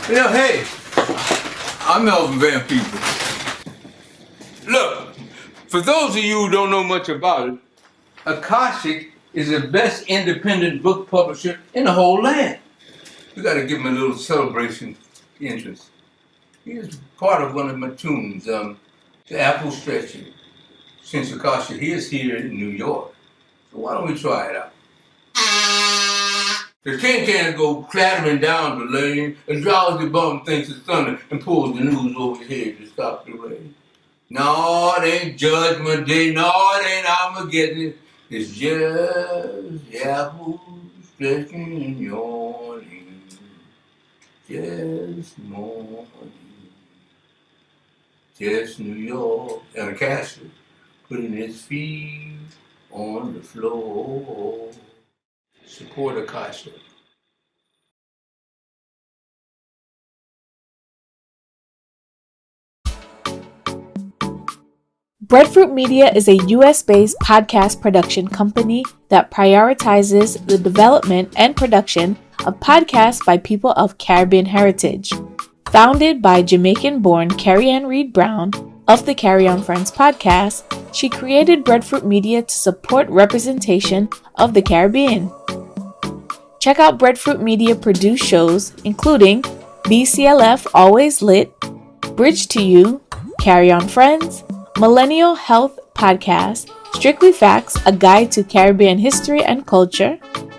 Hey, I'm Melvin Van Peebles. Look, for those of you who don't know much about it, Akashic is the best independent book publisher in the whole land. We gotta give him a little celebration interest. Here's part of one of my tunes, the Apple Stretching. Since Akashic is here in New York, so why don't we try it out? The tin cans go clattering down the lane. A drowsy bum thinks it's thunder and pulls the news over his head to stop the rain. No, it ain't Judgment Day. No, it ain't Armageddon. It's just the apples stretching in your lane. Just morning. Just New York. And a castle putting his feet on the floor. Support a castle. Breadfruit Media is a US-based podcast production company that prioritizes the development and production of podcasts by people of Caribbean heritage. Founded by Jamaican-born Carrie Ann Reed Brown of the Carry On Friends podcast, she created Breadfruit Media to support representation of the Caribbean. Check out Breadfruit Media produced shows including BCLF Always Lit, Bridge to You, Carry On Friends, Millennial Health Podcast, Strictly Facts, a guide to Caribbean history and culture,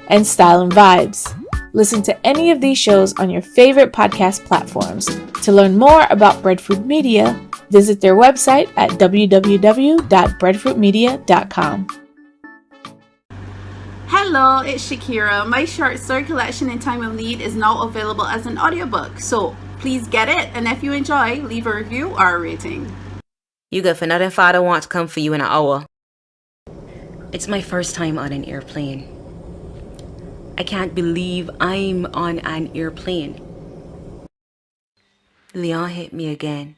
and Style and Vibes. Listen to any of these shows on your favorite podcast platforms. To learn more about Breadfruit Media, visit their website at www.breadfruitmedia.com. Hello, it's Shakira. My short story collection In Time of Need is now available as an audiobook, so please get it, and if you enjoy, leave a review or a rating. You good for nothing, father want to come for you in an hour. It's my first time on an airplane. I can't believe I'm on an airplane. Leon hit me again.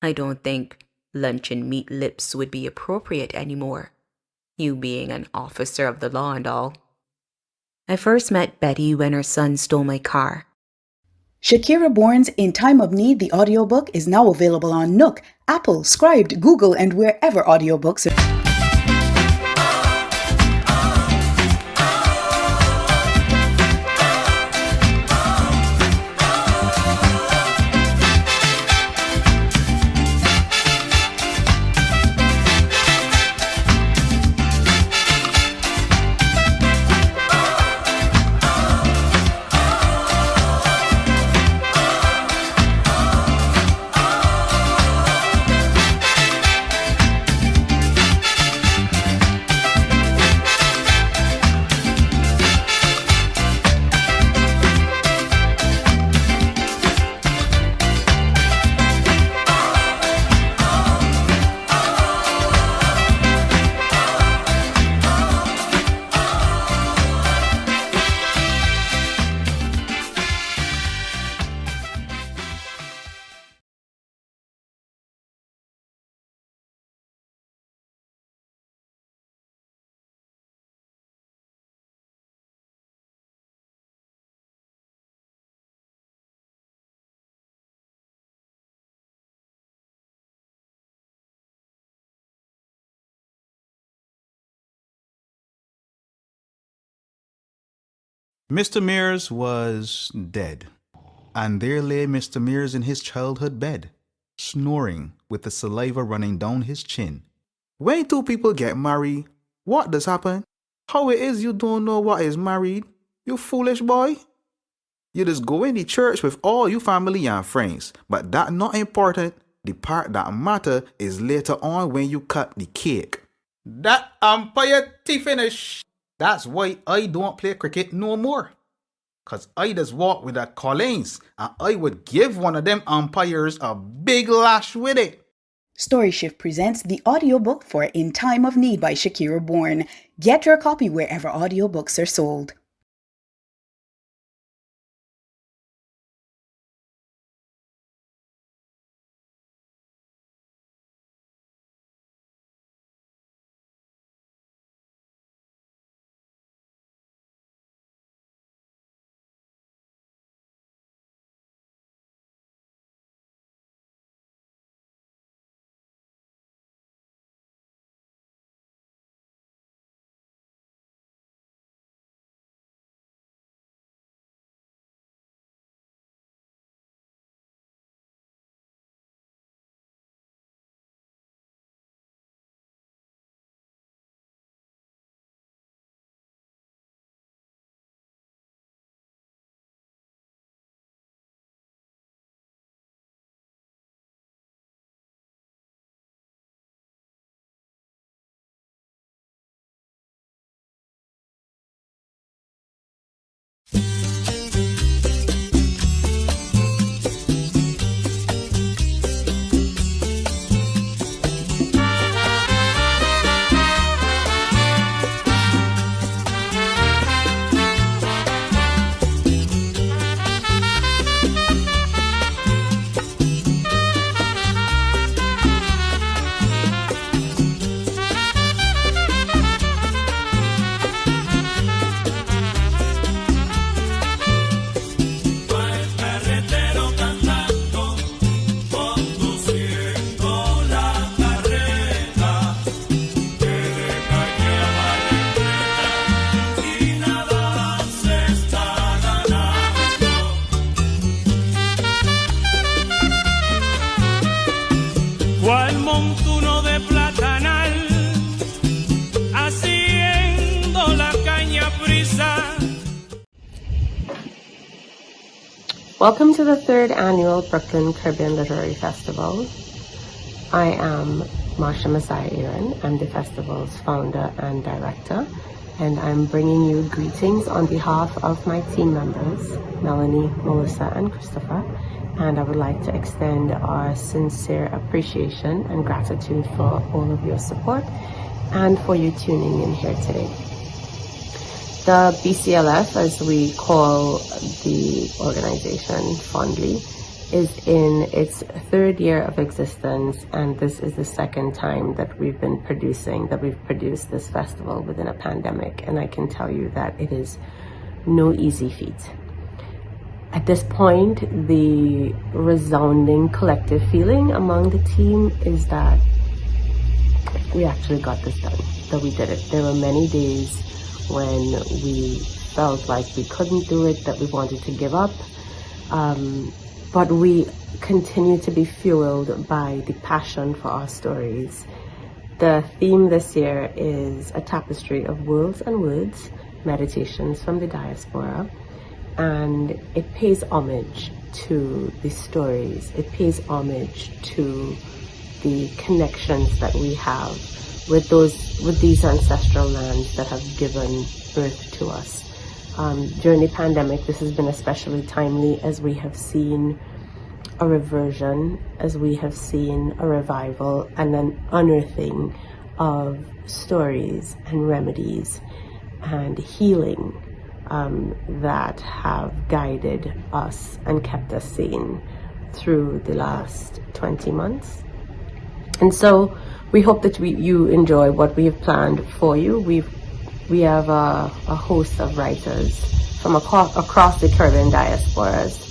I don't think lunch and meat lips would be appropriate anymore, you being an officer of the law and all. I first met Betty when her son stole my car. Shakira Bourne's In Time of Need, the audiobook, is now available on Nook, Apple, Scribd, Google, and wherever audiobooks are. Mr. Mears was dead, and there lay Mr. Mears in his childhood bed, snoring with the saliva running down his chin. When two people get married, what does happen? How it is you don't know what is married, you foolish boy? You just go in the church with all your family and friends, but that not important. The part that matter is later on when you cut the cake. That umpire finish. That's why I don't play cricket no more. Cause I just walk with a Collins and I would give one of them umpires a big lash with it. Storyshift presents the audiobook for In Time of Need by Shakira Bourne. Get your copy wherever audiobooks are sold. Welcome to the third annual Brooklyn Caribbean Literary Festival. I am Marsha Messiah Aaron. I'm the festival's founder and director, and I'm bringing you greetings on behalf of my team members, Melanie, Melissa, and Christopher. And I would like to extend our sincere appreciation and gratitude for all of your support and for you tuning in here today. The BCLF, as we call the organization fondly, is in its third year of existence, and this is the second time that we've produced this festival within a pandemic, and I can tell you that it is no easy feat. At this point, the resounding collective feeling among the team is that we actually got this done, that we did it. There were many days when we felt like we couldn't do it, that we wanted to give up, but we continue to be fueled by the passion for our stories. The theme this year is a tapestry of worlds and words, meditations from the diaspora, and it pays homage to the stories. It pays homage to the connections that we have with these ancestral lands that have given birth to us. During the pandemic, this has been especially timely as we have seen a reversion, as we have seen a revival and an unearthing of stories and remedies and healing that have guided us and kept us sane through the last 20 months. And so we hope that you enjoy what we have planned for you. We have a host of writers from across the Caribbean diasporas,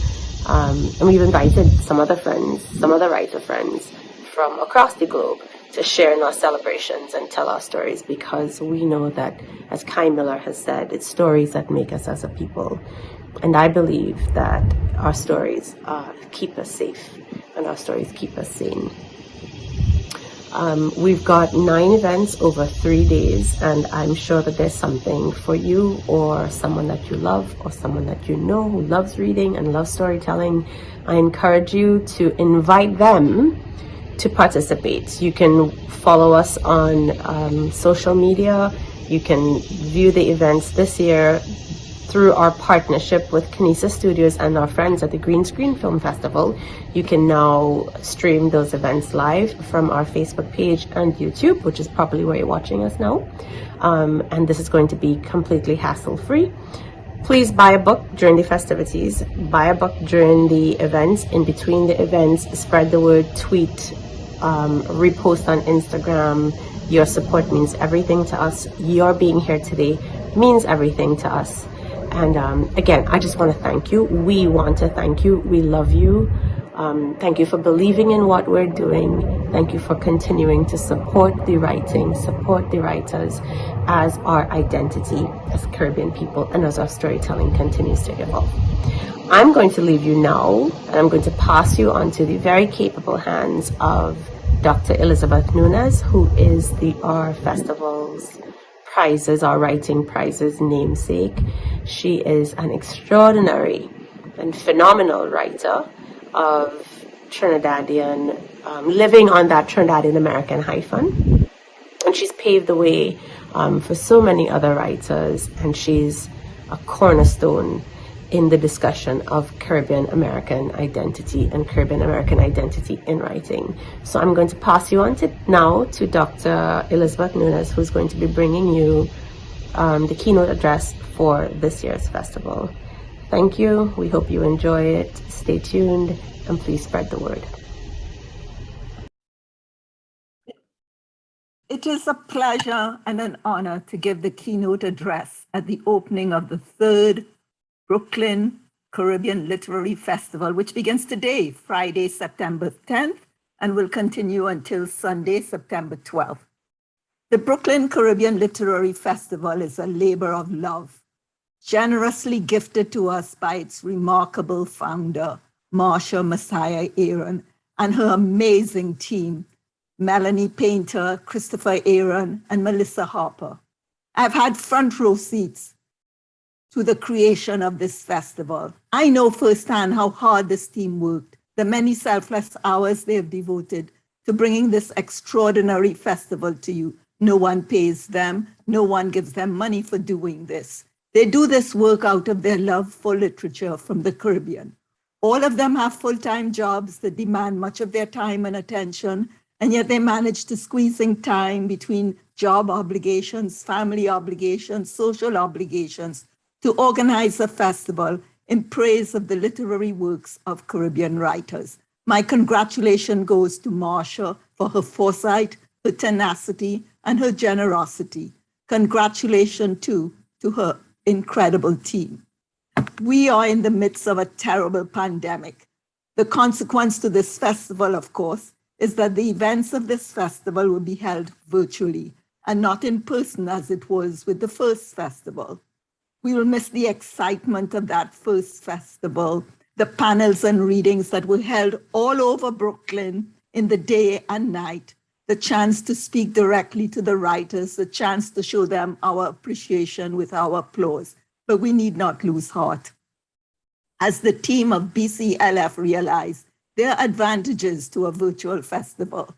and we've invited some other writer friends from across the globe to share in our celebrations and tell our stories, because we know that, as Kai Miller has said, it's stories that make us as a people. And I believe that our stories keep us safe and our stories keep us sane. We've got 9 events over 3 days, and I'm sure that there's something for you or someone that you love or someone that you know who loves reading and loves storytelling. I encourage you to invite them to participate. You can follow us on social media. You can view the events this year through our partnership with Kinesis Studios and our friends at the Green Screen Film Festival. You can now stream those events live from our Facebook page and YouTube, which is probably where you're watching us now. And this is going to be completely hassle-free. Please buy a book during the festivities, buy a book during the events, in between the events, spread the word, tweet, repost on Instagram. Your support means everything to us. Your being here today means everything to us. And again, I just want to thank you. We want to thank you. We love you. Thank you for believing in what we're doing. Thank you for continuing to support the writing, support the writers as our identity as Caribbean people and as our storytelling continues to evolve. I'm going to leave you now, and I'm going to pass you on to the very capable hands of Dr. Elizabeth Nunes, who is our festival's prizes, our writing prizes namesake. She is an extraordinary and phenomenal writer of Trinidadian, living on that Trinidadian American hyphen. And she's paved the way for so many other writers, and she's a cornerstone in the discussion of Caribbean American identity and Caribbean American identity in writing. So I'm going to pass you on now to Dr. Elizabeth Nunes, who's going to be bringing you the keynote address for this year's festival. Thank you. We hope you enjoy it. Stay tuned, and please spread the word. It is a pleasure and an honor to give the keynote address at the opening of the third Brooklyn Caribbean Literary Festival, which begins today, Friday, September 10th, and will continue until Sunday, September 12th. The Brooklyn Caribbean Literary Festival is a labor of love, generously gifted to us by its remarkable founder, Marsha Messiah Aaron, and her amazing team, Melanie Painter, Christopher Aaron, and Melissa Harper. I've had front row seats to the creation of this festival. I know firsthand how hard this team worked, the many selfless hours they have devoted to bringing this extraordinary festival to you. No one pays them, no one gives them money for doing this. They do this work out of their love for literature from the Caribbean. All of them have full-time jobs that demand much of their time and attention, and yet they manage to squeeze in time between job obligations, family obligations, social obligations to organize a festival in praise of the literary works of Caribbean writers. My congratulations goes to Marcia for her foresight, her tenacity, and her generosity. Congratulations too to her incredible team. We are in the midst of a terrible pandemic. The consequence to this festival, of course, is that the events of this festival will be held virtually and not in person as it was with the first festival. We will miss the excitement of that first festival, the panels and readings that were held all over Brooklyn in the day and night, the chance to speak directly to the writers, the chance to show them our appreciation with our applause. But we need not lose heart. As the team of BCLF realized, there are advantages to a virtual festival.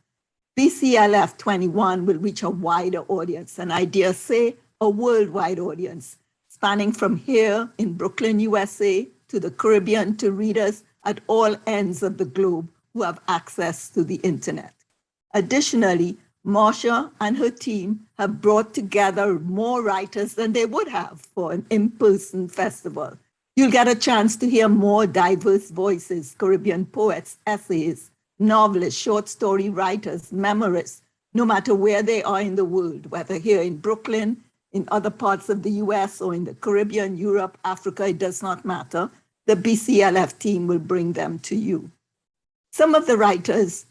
BCLF 21 will reach a wider audience, and I dare say a worldwide audience, spanning from here in Brooklyn, USA, to the Caribbean, to readers at all ends of the globe who have access to the internet. Additionally, Marcia and her team have brought together more writers than they would have for an in-person festival. You'll get a chance to hear more diverse voices, Caribbean poets, essayists, novelists, short story writers, memoirists, no matter where they are in the world, whether here in Brooklyn, in other parts of the US, or in the Caribbean, Europe, Africa, it does not matter. The BCLF team will bring them to you. Some of the writers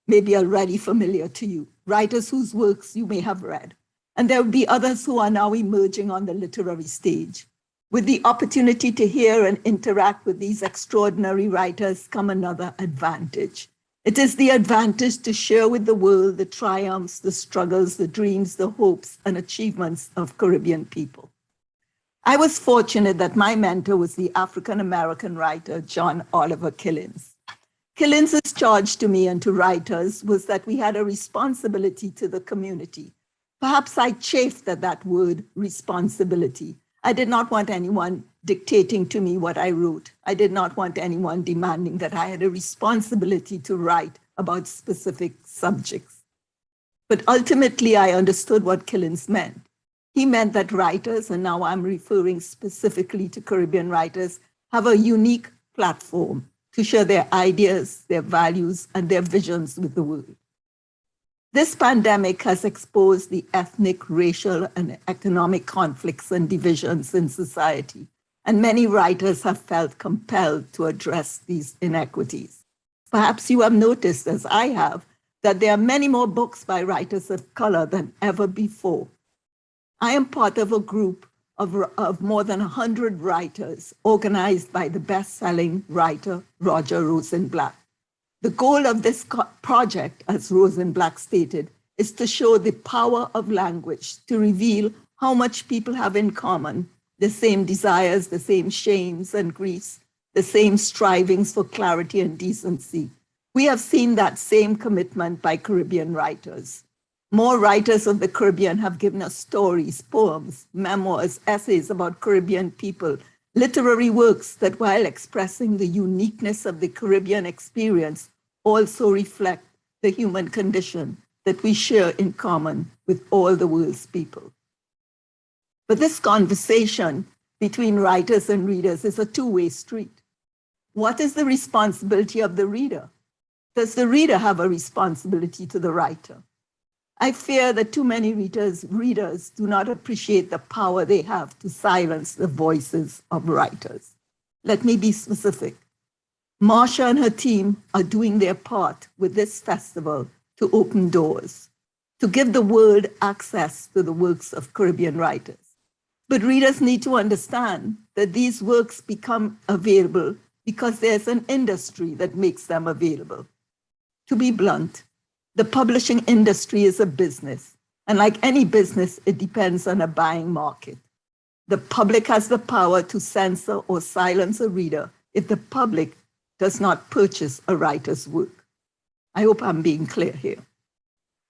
may be already familiar to you, writers whose works you may have read. And there will be others who are now emerging on the literary stage. With the opportunity to hear and interact with these extraordinary writers come another advantage. It is the advantage to share with the world the triumphs, the struggles, the dreams, the hopes, and achievements of Caribbean people. I was fortunate that my mentor was the African-American writer, John Oliver Killins. Killins's charge to me and to writers was that we had a responsibility to the community. Perhaps I chafed at that word, responsibility. I did not want anyone dictating to me what I wrote. I did not want anyone demanding that I had a responsibility to write about specific subjects. But ultimately, I understood what Killins meant. He meant that writers, and now I'm referring specifically to Caribbean writers, have a unique platform to share their ideas, their values, and their visions with the world. This pandemic has exposed the ethnic, racial, and economic conflicts and divisions in society, and many writers have felt compelled to address these inequities. Perhaps you have noticed, as I have, that there are many more books by writers of color than ever before. I am part of a group of more than 100 writers organized by the best-selling writer Roger Rosenblatt. The goal of this project, as Rosenblatt stated, is to show the power of language, to reveal how much people have in common, the same desires, the same shames and griefs, the same strivings for clarity and decency. We have seen that same commitment by Caribbean writers. More writers of the Caribbean have given us stories, poems, memoirs, essays about Caribbean people, literary works that, while expressing the uniqueness of the Caribbean experience, also reflect the human condition that we share in common with all the world's people. But this conversation between writers and readers is a two-way street. What is the responsibility of the reader? Does the reader have a responsibility to the writer? I fear that too many readers do not appreciate the power they have to silence the voices of writers. Let me be specific. Marcia and her team are doing their part with this festival to open doors, to give the world access to the works of Caribbean writers. But readers need to understand that these works become available because there's an industry that makes them available. To be blunt, the publishing industry is a business, and like any business, it depends on a buying market. The public has the power to censor or silence a reader if the public does not purchase a writer's work. I hope I'm being clear here.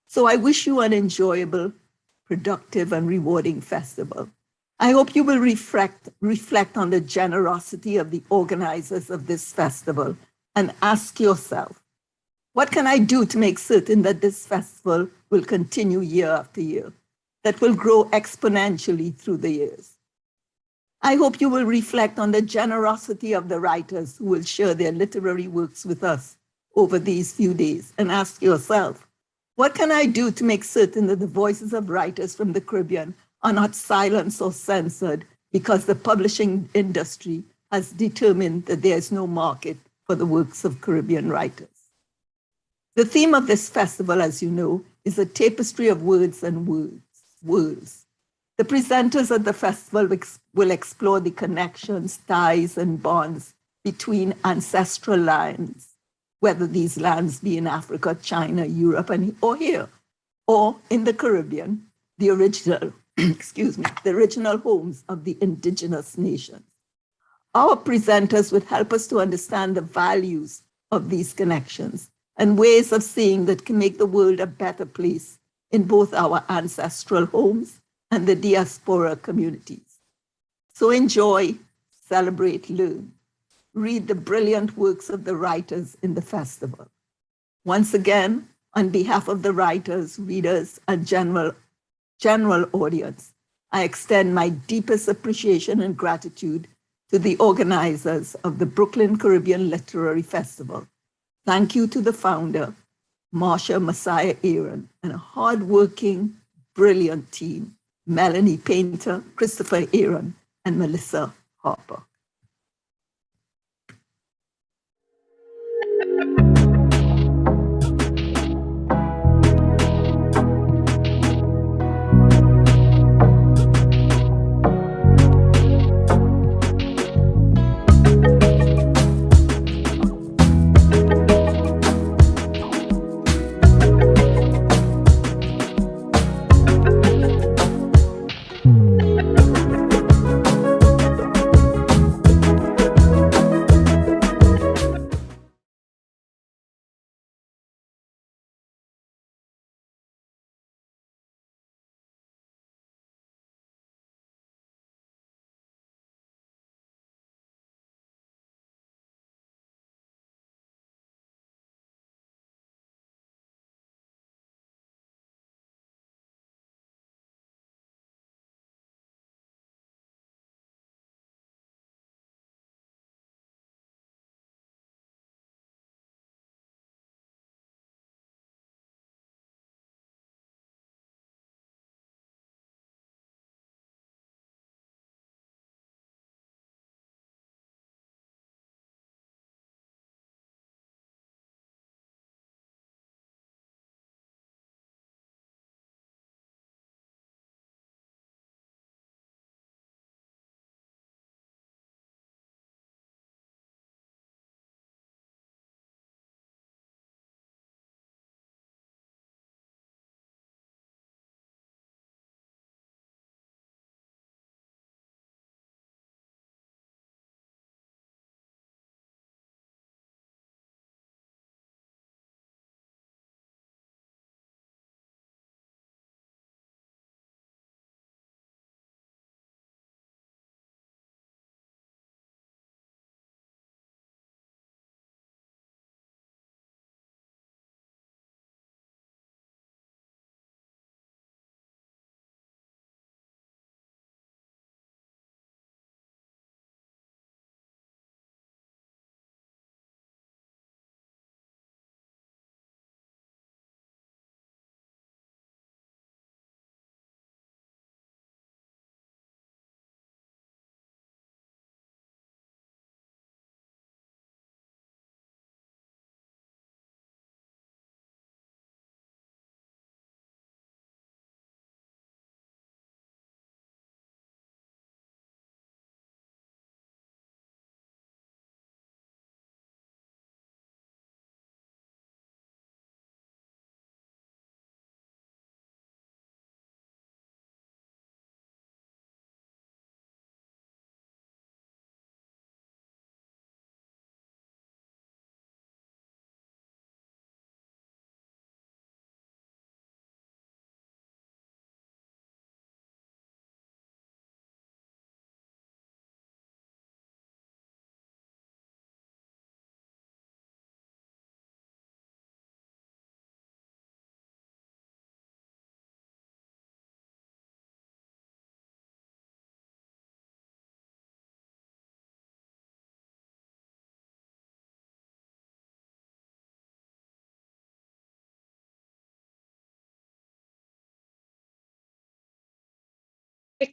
So I wish you an enjoyable, productive, and rewarding festival. I hope you will reflect on the generosity of the organizers of this festival and ask yourself, what can I do to make certain that this festival will continue year after year, that will grow exponentially through the years? I hope you will reflect on the generosity of the writers who will share their literary works with us over these few days and ask yourself, what can I do to make certain that the voices of writers from the Caribbean are not silenced or censored because the publishing industry has determined that there is no market for the works of Caribbean writers? The theme of this festival, as you know, is a tapestry of words and words. The presenters at the festival will explore the connections, ties, and bonds between ancestral lands, whether these lands be in Africa, China, Europe, or here, or in the Caribbean, the original, the original homes of the indigenous nations. Our presenters would help us to understand the values of these connections and ways of seeing that can make the world a better place in both our ancestral homes and the diaspora communities. So enjoy, celebrate, learn. Read the brilliant works of the writers in the festival. Once again, on behalf of the writers, readers, and general audience, I extend my deepest appreciation and gratitude to the organizers of the Brooklyn Caribbean Literary Festival. Thank you to the founder, Marsha Messiah Aaron, and a hardworking, brilliant team, Melanie Painter, Christopher Aaron, and Melissa Harper.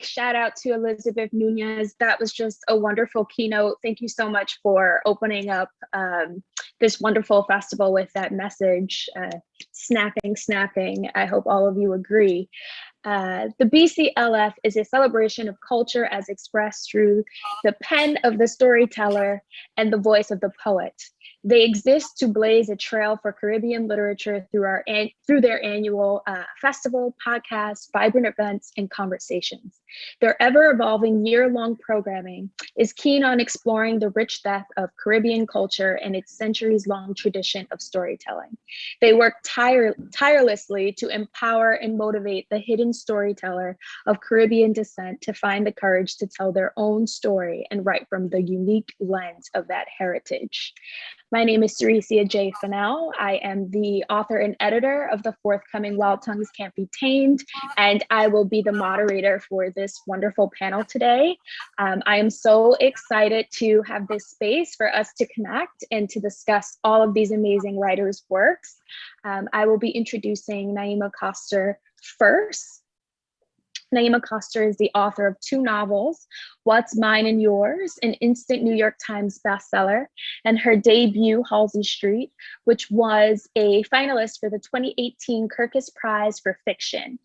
shout out to Elizabeth Nunez. That was just a wonderful keynote. Thank you so much for opening up this wonderful festival with that message. Snapping. I hope all of you agree. The BCLF is a celebration of culture as expressed through the pen of the storyteller and the voice of the poet. They exist to blaze a trail for Caribbean literature through their annual festival, podcasts, vibrant events, and conversations. Their ever-evolving year-long programming is keen on exploring the rich depth of Caribbean culture and its centuries-long tradition of storytelling. They work tirelessly to empower and motivate the hidden storyteller of Caribbean descent to find the courage to tell their own story and write from the unique lens of that heritage. My name is Saraceia J. Fennell. I am the author and editor of the forthcoming Wild Tongues Can't Be Tamed, and I will be the moderator for this wonderful panel today. I am so excited to have this space for us to connect and to discuss all of these amazing writers' works. I will be introducing Naima Koster first. Naima Koster is the author of 2 novels, What's Mine and Yours, an instant New York Times bestseller, and her debut, Halsey Street, which was a finalist for the 2018 Kirkus Prize for Fiction.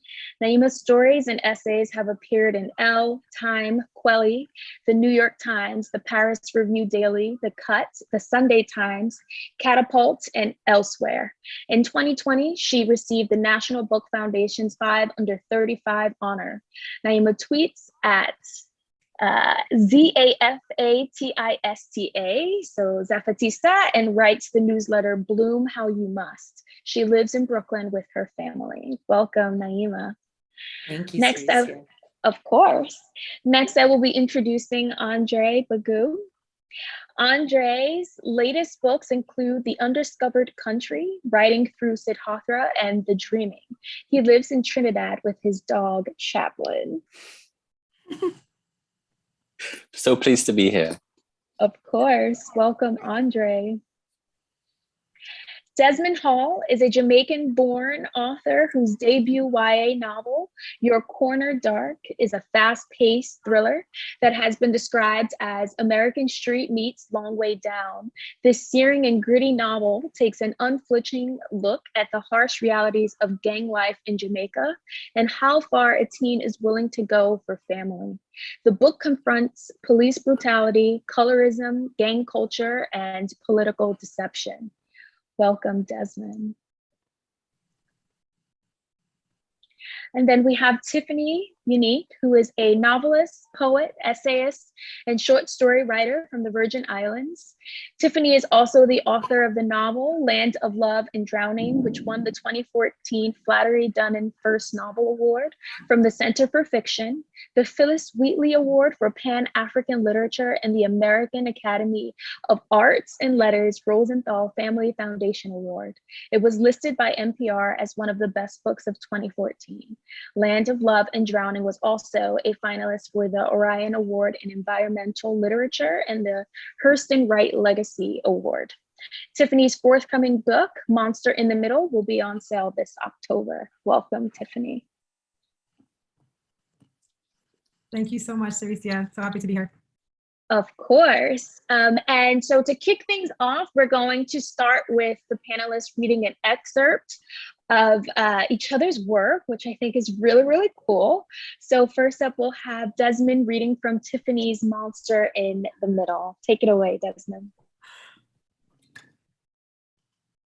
Naima's stories and essays have appeared in Elle, Time, Quelly, the New York Times, the Paris Review Daily, The Cut, the Sunday Times, Catapult, and elsewhere. In 2020, she received the National Book Foundation's 5 Under 35 honor. Naima tweets at Zafatista, so Zafatista, and writes the newsletter Bloom How You Must. She lives in Brooklyn with her family. Welcome, Naima. Thank you, Next, Saraceia. of course. Next, I will be introducing Andre Bagoo. Andre's latest books include The Undiscovered Country, Writing Through Siddhartha, and The Dreaming. He lives in Trinidad with his dog, Chaplin. So pleased to be here. Of course. Welcome, Andre. Desmond Hall is a Jamaican-born author whose debut YA novel, Your Corner Dark, is a fast-paced thriller that has been described as American Street meets Long Way Down. This searing and gritty novel takes an unflinching look at the harsh realities of gang life in Jamaica and how far a teen is willing to go for family. The book confronts police brutality, colorism, gang culture, and political deception. Welcome, Desmond. And then we have Tiffany Unique, who is a novelist, poet, essayist, and short story writer from the Virgin Islands. Tiffany is also the author of the novel Land of Love and Drowning, which won the 2014 Flattery Dunn First Novel Award from the Center for Fiction, the Phyllis Wheatley Award for Pan-African Literature, and the American Academy of Arts and Letters Rosenthal Family Foundation Award. It was listed by NPR as one of the best books of 2014. Land of Love and Drowning was also a finalist for the Orion Award in Environmental Literature and the Hurston Wright Legacy Award. Tiffany's forthcoming book, Monster in the Middle, will be on sale this October. Welcome, Tiffany. Thank you so much, Saraceia. So happy to be here. Of course. And so to kick things off, we're going to start with the panelists reading an excerpt of each other's work, which I think is really, really cool. So first up, we'll have Desmond reading from Tiffany's Monster in the Middle. Take it away, Desmond.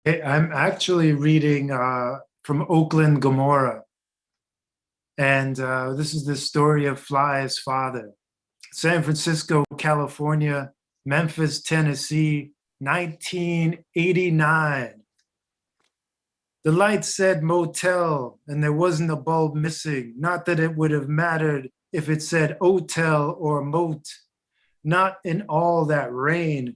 I'm actually reading from Oakland, Gomorrah. And this is the story of Fly's father. San Francisco, California, Memphis, Tennessee, 1989. The light said motel, and there wasn't a bulb missing. Not that it would have mattered if it said hotel or moat. Not in all that rain.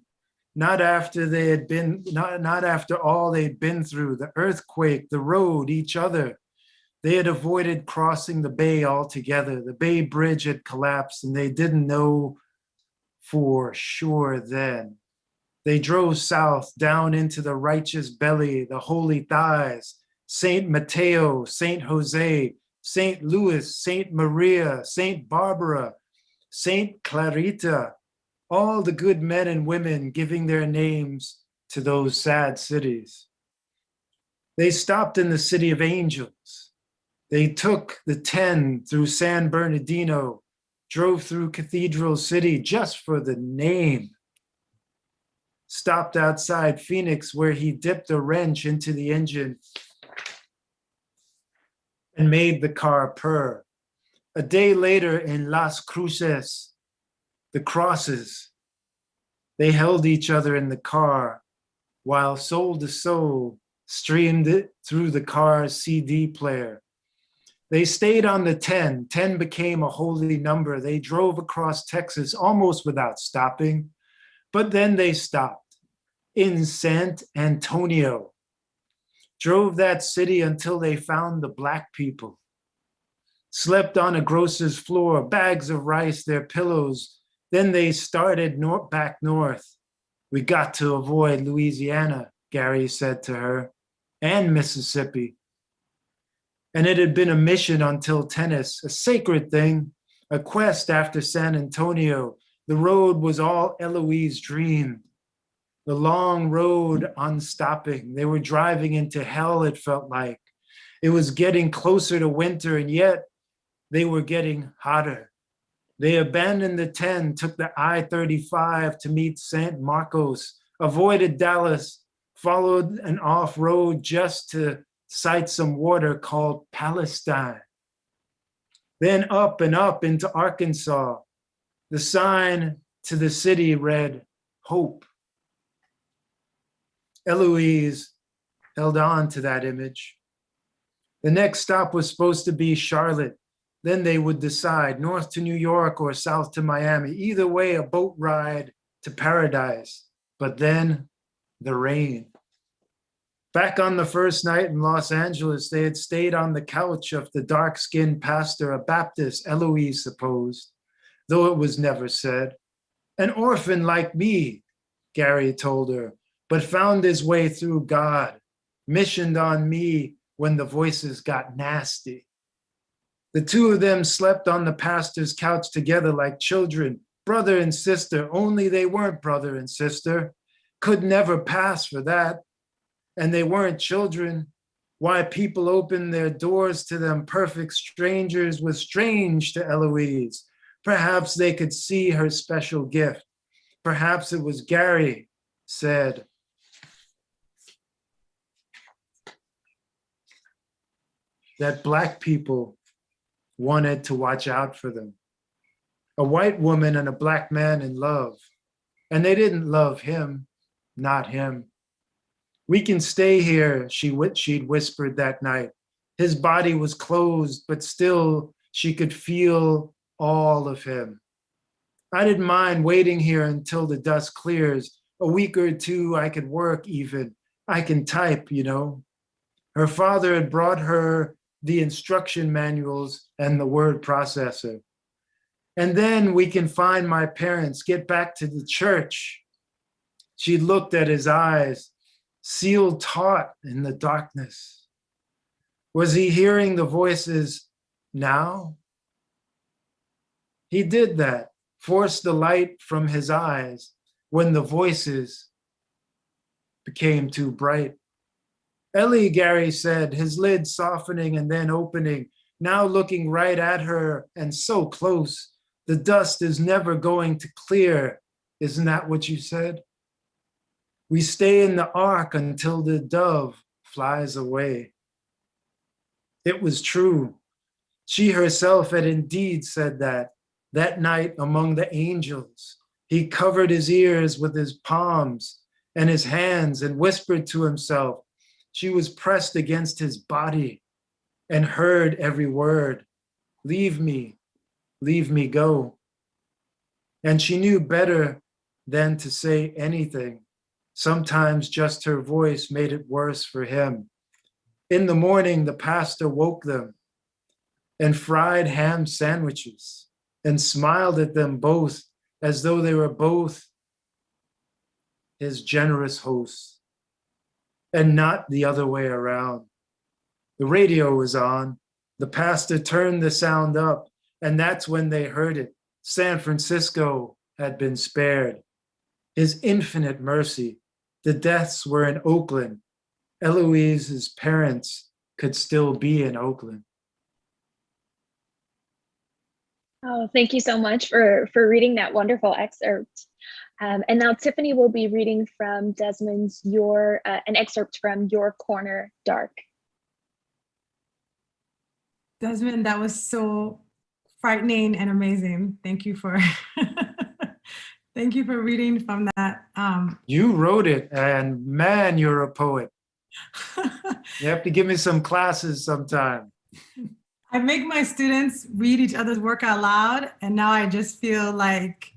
Not after they had been, not after all they'd been through, the earthquake, the road, each other. They had avoided crossing the bay altogether. The Bay Bridge had collapsed, and they didn't know for sure then. They drove south down into the righteous belly, the holy thighs, St. Mateo, St. Jose, St. Louis, St. Maria, St. Barbara, St. Clarita, all the good men and women giving their names to those sad cities. They stopped in the City of Angels. They took the 10 through San Bernardino, drove through Cathedral City just for the name. Stopped outside Phoenix where he dipped a wrench into the engine and made the car purr. A day later in Las Cruces, the Crosses, they held each other in the car while Soul to Soul streamed it through the car's CD player. They stayed on the 10. 10 became a holy number. They drove across Texas almost without stopping, but then they stopped in San Antonio. Drove that city until they found the Black people. Slept on a grocer's floor, bags of rice, their pillows. Then they started back north. We got to avoid Louisiana, Gary said to her, and Mississippi. And it had been a mission until tennis, a sacred thing, a quest after San Antonio. The road was all Eloise dreamed. The long road unstopping. They were driving into hell, it felt like. It was getting closer to winter, and yet they were getting hotter. They abandoned the 10, took the I-35 to meet San Marcos, avoided Dallas, followed an off-road just to sight some water called Palestine. Then up and up into Arkansas. The sign to the city read, Hope. Eloise held on to that image. The next stop was supposed to be Charlotte. Then they would decide, north to New York or south to Miami. Either way, a boat ride to paradise. But then the rain. Back on the first night in Los Angeles, they had stayed on the couch of the dark-skinned pastor, a Baptist, Eloise supposed, though it was never said. An orphan like me, Gary told her, but found his way through God, missioned on me when the voices got nasty. The two of them slept on the pastor's couch together like children, brother and sister, only they weren't brother and sister. Could never pass for that. And they weren't children. Why people opened their doors to them, perfect strangers, was strange to Eloise. Perhaps they could see her special gift. Perhaps it was Gary said, that Black people wanted to watch out for them. A white woman and a Black man in love. And they didn't love him, not him. We can stay here, she'd whispered that night. His body was closed, but still she could feel all of him. I didn't mind waiting here until the dust clears. A week or two, I could work even. I can type, you know. Her father had brought her the instruction manuals and the word processor. And then we can find my parents, get back to the church. She looked at his eyes, sealed taut in the darkness. Was he hearing the voices now? He did that, forced the light from his eyes when the voices became too bright. Ellie, Gary said, his lids softening and then opening, now looking right at her and so close. The dust is never going to clear. Isn't that what you said? We stay in the ark until the dove flies away. It was true. She herself had indeed said that night among the angels. He covered his ears with his palms and his hands and whispered to himself. She was pressed against his body and heard every word. Leave me go. And she knew better than to say anything. Sometimes just her voice made it worse for him. In the morning, the pastor woke them and fried ham sandwiches and smiled at them both as though they were both his generous hosts and not the other way around. The radio was on. The pastor turned the sound up, and that's when they heard it. San Francisco had been spared. His infinite mercy. The deaths were in Oakland. Eloise's parents could still be in Oakland. Oh, thank you so much for reading that wonderful excerpt. And now Tiffany will be reading from Desmond's an excerpt from Your Corner Dark. Desmond, that was so frightening and amazing. Thank you for thank you for reading from that. You wrote it, and man, you're a poet. You have to give me some classes sometime. I make my students read each other's work out loud, and now I just feel like,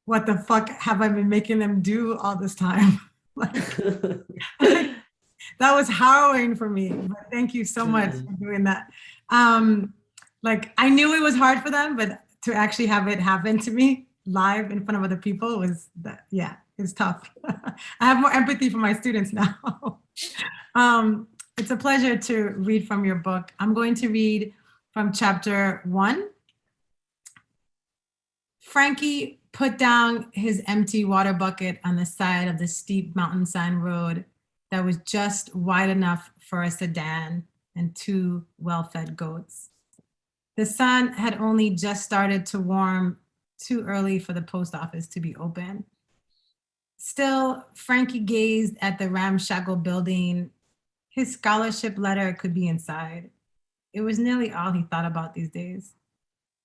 what the fuck have I been making them do all this time? That was harrowing for me, but thank you so much for doing that. Like, I knew it was hard for them, but to actually have it happen to me live in front of other people was that, yeah, it's tough. I have more empathy for my students now. It's a pleasure to read from your book. I'm going to read from chapter 1. Frankie put down his empty water bucket on the side of the steep mountainside road that was just wide enough for a sedan and 2 well-fed goats. The sun had only just started to warm, too early for the post office to be open. Still, Frankie gazed at the ramshackle building. His scholarship letter could be inside. It was nearly all he thought about these days.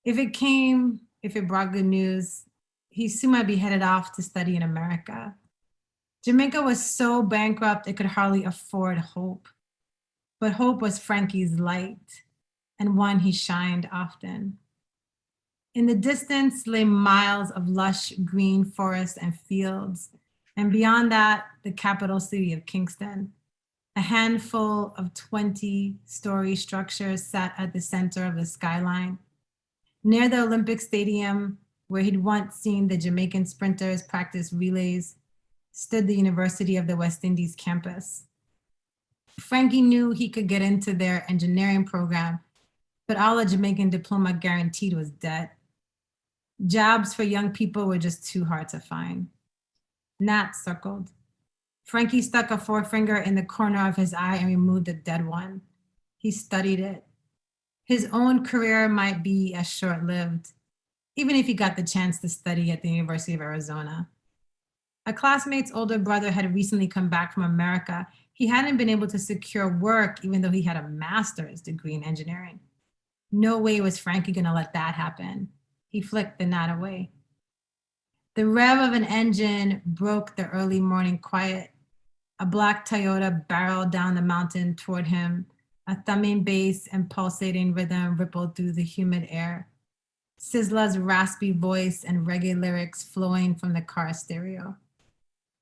If it brought good news, he soon might be headed off to study in America. Jamaica was so bankrupt it could hardly afford hope. But hope was Frankie's light, and one he shined often. In the distance lay miles of lush green forests and fields, and beyond that, the capital city of Kingston. A handful of 20-story structures sat at the center of the skyline. Near the Olympic Stadium, where he'd once seen the Jamaican sprinters practice relays, stood the University of the West Indies campus. Frankie knew he could get into their engineering program, but all a Jamaican diploma guaranteed was debt. Jobs for young people were just too hard to find. Gnats circled. Frankie stuck a forefinger in the corner of his eye and removed the dead one. He studied it. His own career might be as short-lived, even if he got the chance to study at the University of Arizona. A classmate's older brother had recently come back from America. He hadn't been able to secure work, even though he had a master's degree in engineering. No way was Frankie gonna let that happen. He flicked the gnat away. The rev of an engine broke the early morning quiet. A black Toyota barreled down the mountain toward him. A thumbing bass and pulsating rhythm rippled through the humid air. Sizzla's raspy voice and reggae lyrics flowing from the car stereo.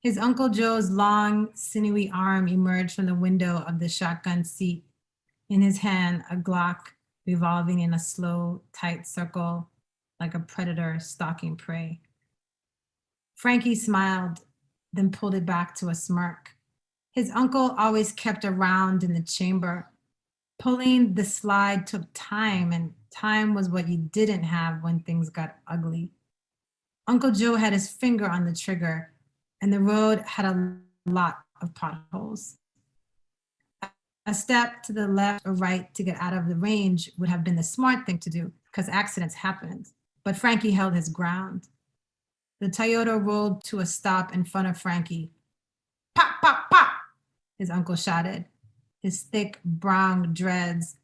His Uncle Joe's long, sinewy arm emerged from the window of the shotgun seat. In his hand, a Glock revolving in a slow, tight circle like a predator stalking prey. Frankie smiled, then pulled it back to a smirk. His uncle always kept a round in the chamber. Pulling the slide took time, and time was what you didn't have when things got ugly. Uncle Joe had his finger on the trigger, and the road had a lot of potholes. A step to the left or right to get out of the range would have been the smart thing to do, because accidents happened, but Frankie held his ground. The Toyota rolled to a stop in front of Frankie. Pop, pop, pop, his uncle shouted, his thick brown dreads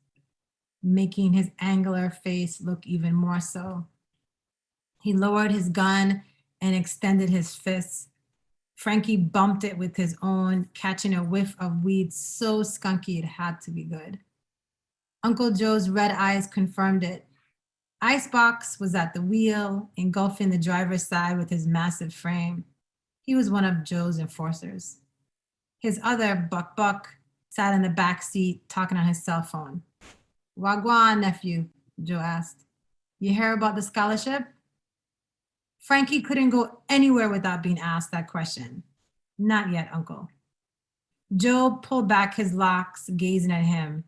making his angular face look even more so. He lowered his gun and extended his fists. Frankie bumped it with his own, catching a whiff of weed so skunky it had to be good. Uncle Joe's red eyes confirmed it. Icebox was at the wheel, engulfing the driver's side with his massive frame. He was one of Joe's enforcers. His other, Buck, sat in the back seat talking on his cell phone. Wagwan, nephew, Joe asked. You hear about the scholarship? Frankie couldn't go anywhere without being asked that question. Not yet, Uncle. Joe pulled back his locks, gazing at him.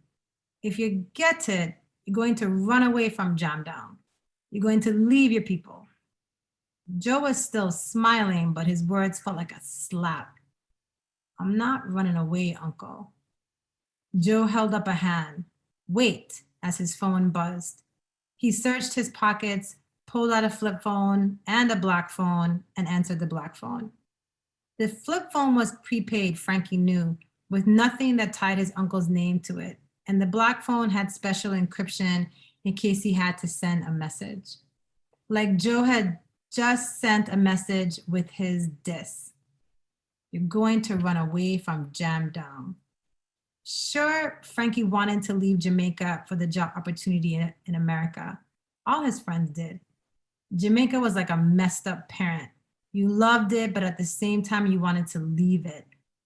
If you get it, You're going to run away from Jam Down. You're going to leave your people. Joe was still smiling, but his words felt like a slap. I'm not running away, Uncle. Joe held up a hand. Wait, as his phone buzzed. He searched his pockets, pulled out a flip phone and a black phone, and answered the black phone. The flip phone was prepaid, Frankie knew, with nothing that tied his uncle's name to it. And the black phone had special encryption in case he had to send a message. Like Joe had just sent a message with his diss. You're going to run away from Jam Down. Sure, Frankie wanted to leave Jamaica for the job opportunity in America. All his friends did. Jamaica was like a messed up parent. You loved it, but at the same time, you wanted to leave it.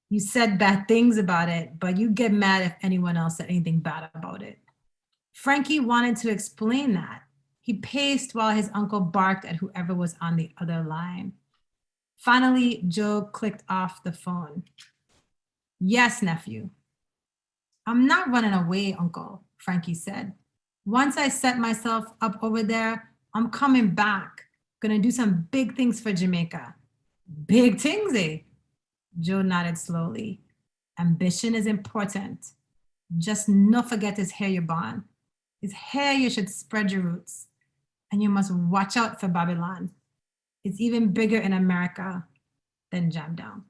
You said bad things about it, but you get mad if anyone else said anything bad about it. Frankie wanted to explain that. He paced while his uncle barked at whoever was on the other line. Finally, Joe clicked off the phone. Yes, nephew. I'm not running away, Uncle, Frankie said. Once I set myself up over there, I'm coming back. Gonna do some big things for Jamaica. Big things, eh? Joe nodded slowly. Ambition is important. Just no forget his hair you born. His hair you should spread your roots. And you must watch out for Babylon. It's even bigger in America than Jam Down.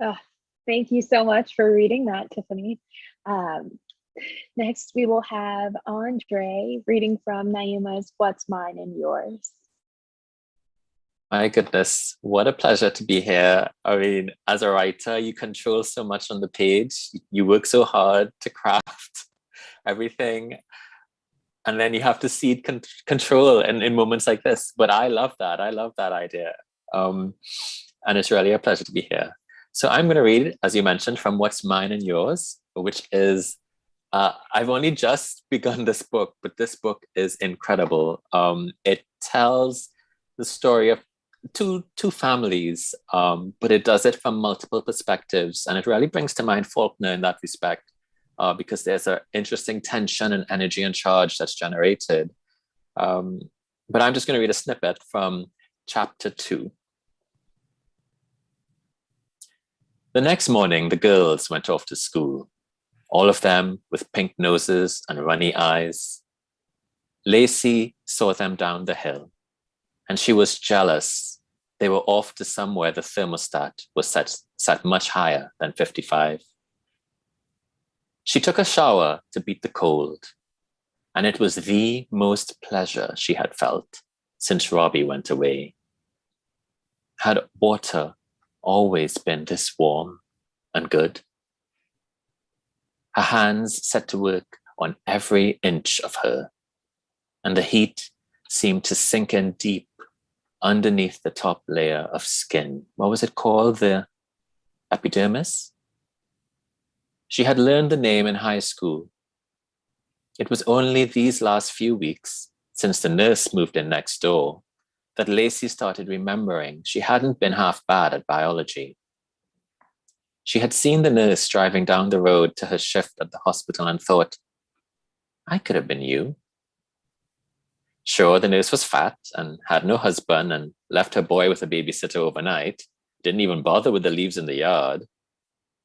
Oh, thank you so much for reading that, Tiffany. Next, we will have Andre reading from Naima's What's Mine and Yours. My goodness, what a pleasure to be here. I mean, as a writer, you control so much on the page. You work so hard to craft everything. And then you have to cede control in moments like this. But I love that. I love that idea. And it's really a pleasure to be here. So I'm going to read, as you mentioned, from What's Mine and Yours, which is, I've only just begun this book, but this book is incredible. It tells the story of two families, but it does it from multiple perspectives. And it really brings to mind Faulkner in that respect, because there's an interesting tension and energy and charge that's generated. But I'm just going to read a snippet from chapter 2. The next morning, the girls went off to school, all of them with pink noses and runny eyes. Lacey saw them down the hill, and she was jealous. They were off to somewhere the thermostat was set much higher than 55. She took a shower to beat the cold, and it was the most pleasure she had felt since Robbie went away. Had water always been this warm and good? Her hands set to work on every inch of her, and the heat seemed to sink in deep underneath the top layer of skin. What was it called? The epidermis? She had learned the name in high school. It was only these last few weeks, since the nurse moved in next door, that Lacey started remembering she hadn't been half bad at biology. She had seen the nurse driving down the road to her shift at the hospital and thought, I could have been you. Sure, the nurse was fat and had no husband and left her boy with a babysitter overnight, didn't even bother with the leaves in the yard,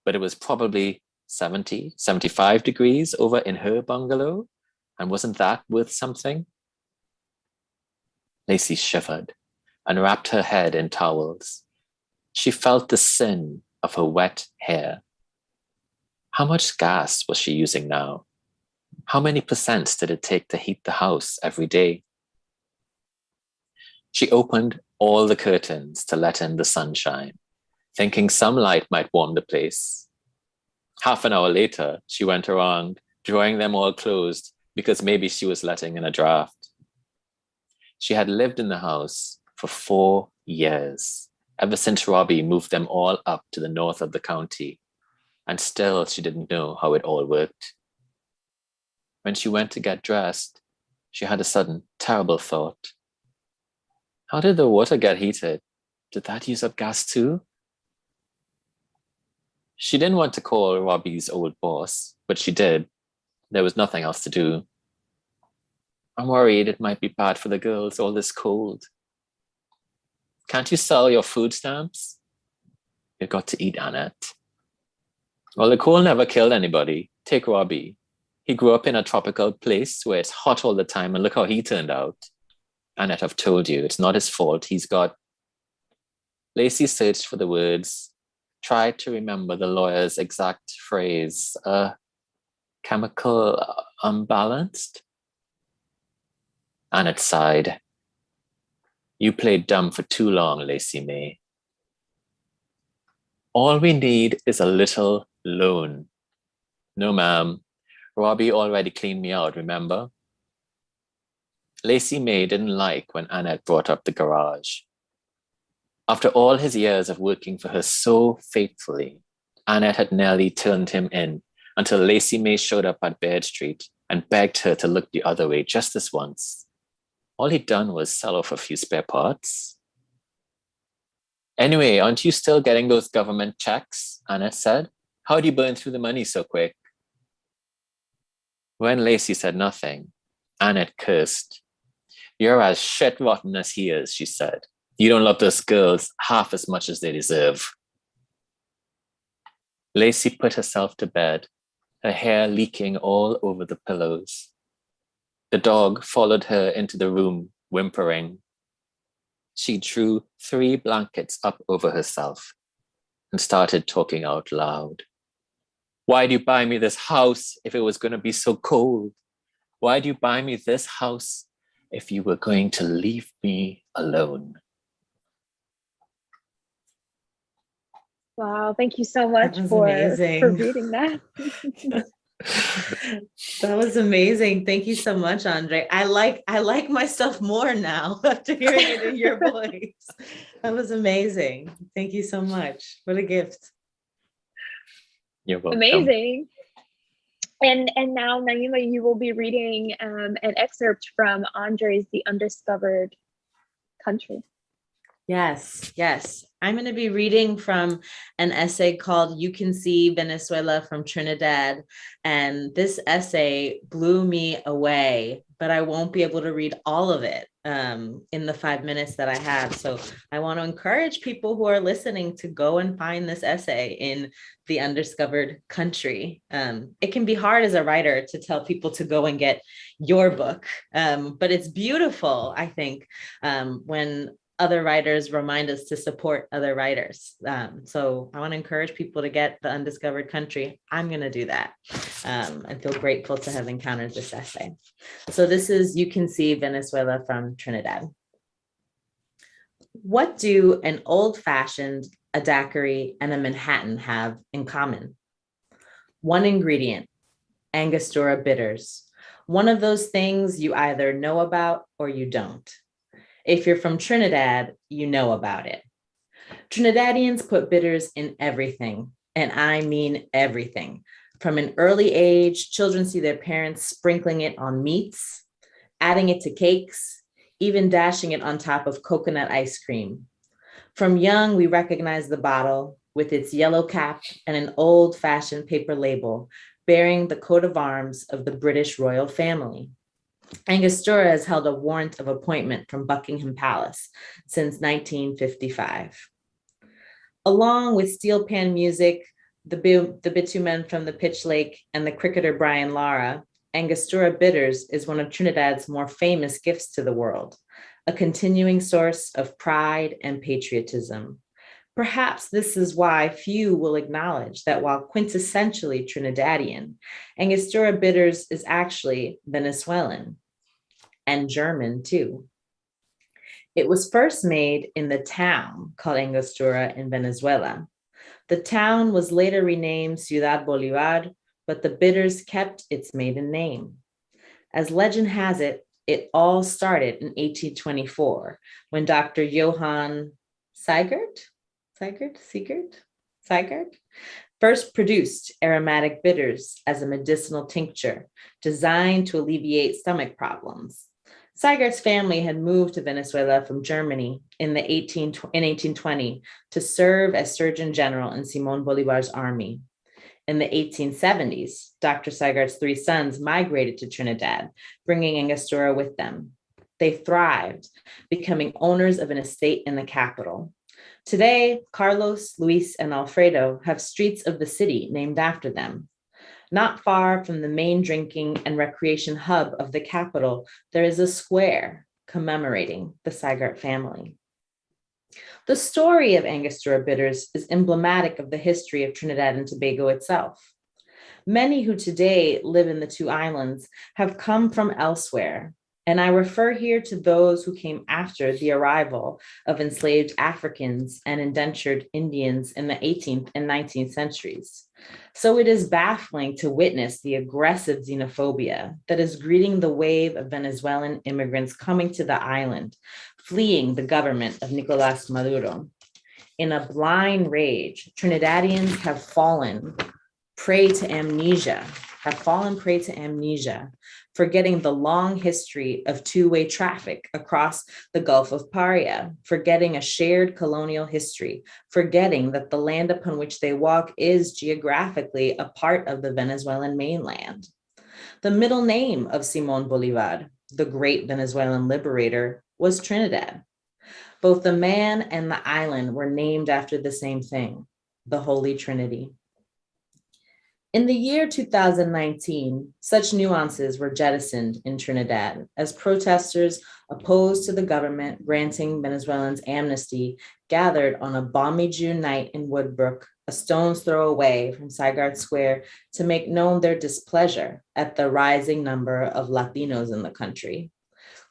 but it was probably 70, 75 degrees over in her bungalow, and wasn't that worth something? Lacey shivered and wrapped her head in towels. She felt the sin of her wet hair. How much gas was she using now? How many percents did it take to heat the house every day? She opened all the curtains to let in the sunshine, thinking some light might warm the place. Half an hour later, she went around, drawing them all closed because maybe she was letting in a draft. She had lived in the house for 4 years, ever since Robbie moved them all up to the north of the county, and still she didn't know how it all worked. When she went to get dressed, she had a sudden, terrible thought. How did the water get heated? Did that use up gas too? She didn't want to call Robbie's old boss, but she did. There was nothing else to do. I'm worried it might be bad for the girls, all this cold. Can't you sell your food stamps? You've got to eat, Annette. Well, the cold never killed anybody. Take Robbie. He grew up in a tropical place where it's hot all the time, and look how he turned out. Annette, I've told you, it's not his fault. He's got... Lacey searched for the words, tried to remember the lawyer's exact phrase, chemical unbalanced? Annette sighed. You played dumb for too long, Lacey May. All we need is a little loan. No, ma'am. Robbie already cleaned me out, remember? Lacey May didn't like when Annette brought up the garage. After all his years of working for her so faithfully, Annette had nearly turned him in until Lacey May showed up at Baird Street and begged her to look the other way just this once. All he'd done was sell off a few spare parts. Anyway, aren't you still getting those government checks? Annette said. How do you burn through the money so quick? When Lacey said nothing, Annette cursed. You're as shit rotten as he is, she said. You don't love those girls half as much as they deserve. Lacey put herself to bed, her hair leaking all over the pillows. The dog followed her into the room, whimpering. She drew 3 blankets up over herself and started talking out loud. Why'd you buy me this house if it was going to be so cold? Why'd you buy me this house if you were going to leave me alone? Wow, thank you so much for reading that. That was amazing. Thank you so much, Andre. I like myself more now after hearing it in your voice. That was amazing. Thank you so much. What a gift. You're welcome. Amazing. And now, Naima, you will be reading an excerpt from Andre's The Undiscovered Country. Yes. I'm going to be reading from an essay called You Can See Venezuela from Trinidad. And this essay blew me away, but I won't be able to read all of it in the 5 minutes that I have. So I want to encourage people who are listening to go and find this essay in The Undiscovered Country. It can be hard as a writer to tell people to go and get your book, but it's beautiful, I think, when other writers remind us to support other writers. So I want to encourage people to get The Undiscovered Country. I'm going to do that and feel grateful to have encountered this essay. So this is You Can See Venezuela from Trinidad. What do an old-fashioned, a daiquiri, and a Manhattan have in common? One ingredient, Angostura bitters. One of those things you either know about or you don't. If you're from Trinidad, you know about it. Trinidadians put bitters in everything, and I mean everything. From an early age, children see their parents sprinkling it on meats, adding it to cakes, even dashing it on top of coconut ice cream. From young, we recognize the bottle with its yellow cap and an old-fashioned paper label bearing the coat of arms of the British royal family. Angostura has held a warrant of appointment from Buckingham Palace since 1955. Along with steel pan music, the bitumen from the Pitch Lake, and the cricketer Brian Lara, Angostura Bitters is one of Trinidad's more famous gifts to the world, a continuing source of pride and patriotism. Perhaps this is why few will acknowledge that while quintessentially Trinidadian, Angostura Bitters is actually Venezuelan and German too. It was first made in the town called Angostura in Venezuela. The town was later renamed Ciudad Bolivar, but the bitters kept its maiden name. As legend has it, it all started in 1824 when Dr. Johann Sigert first produced aromatic bitters as a medicinal tincture designed to alleviate stomach problems. Seigart's family had moved to Venezuela from Germany in 1820 to serve as Surgeon General in Simón Bolívar's army. In the 1870s, Dr. Seigart's three sons migrated to Trinidad, bringing Angostura with them. They thrived, becoming owners of an estate in the capital. Today, Carlos, Luis, and Alfredo have streets of the city named after them. Not far from the main drinking and recreation hub of the capital, there is a square commemorating the Seigart family. The story of Angostura bitters is emblematic of the history of Trinidad and Tobago itself. Many who today live in the two islands have come from elsewhere, and I refer here to those who came after the arrival of enslaved Africans and indentured Indians in the 18th and 19th centuries. So it is baffling to witness the aggressive xenophobia that is greeting the wave of Venezuelan immigrants coming to the island, fleeing the government of Nicolás Maduro. In a blind rage, Trinidadians have fallen prey to amnesia, forgetting the long history of two-way traffic across the Gulf of Paria, forgetting a shared colonial history, forgetting that the land upon which they walk is geographically a part of the Venezuelan mainland. The middle name of Simón Bolívar, the great Venezuelan liberator, was Trinidad. Both the man and the island were named after the same thing, the Holy Trinity. In the year 2019, such nuances were jettisoned in Trinidad as protesters opposed to the government granting Venezuelans amnesty gathered on a balmy June night in Woodbrook, a stone's throw away from Seigart Square, to make known their displeasure at the rising number of Latinos in the country.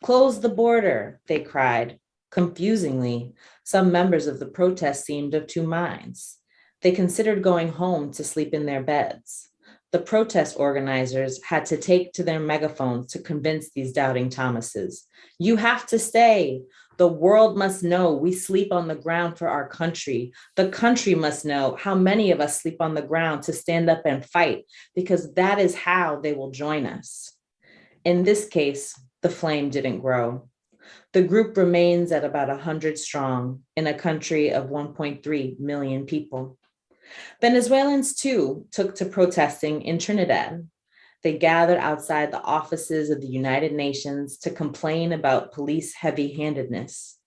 "Close the border," they cried. Confusingly, some members of the protest seemed of two minds. They considered going home to sleep in their beds. The protest organizers had to take to their megaphones to convince these doubting Thomases. "You have to stay. The world must know we sleep on the ground for our country. The country must know how many of us sleep on the ground to stand up and fight, because that is how they will join us." In this case, the flame didn't grow. The group remains at about 100 strong in a country of 1.3 million people. Venezuelans, too, took to protesting in Trinidad. They gathered outside the offices of the United Nations to complain about police heavy-handedness.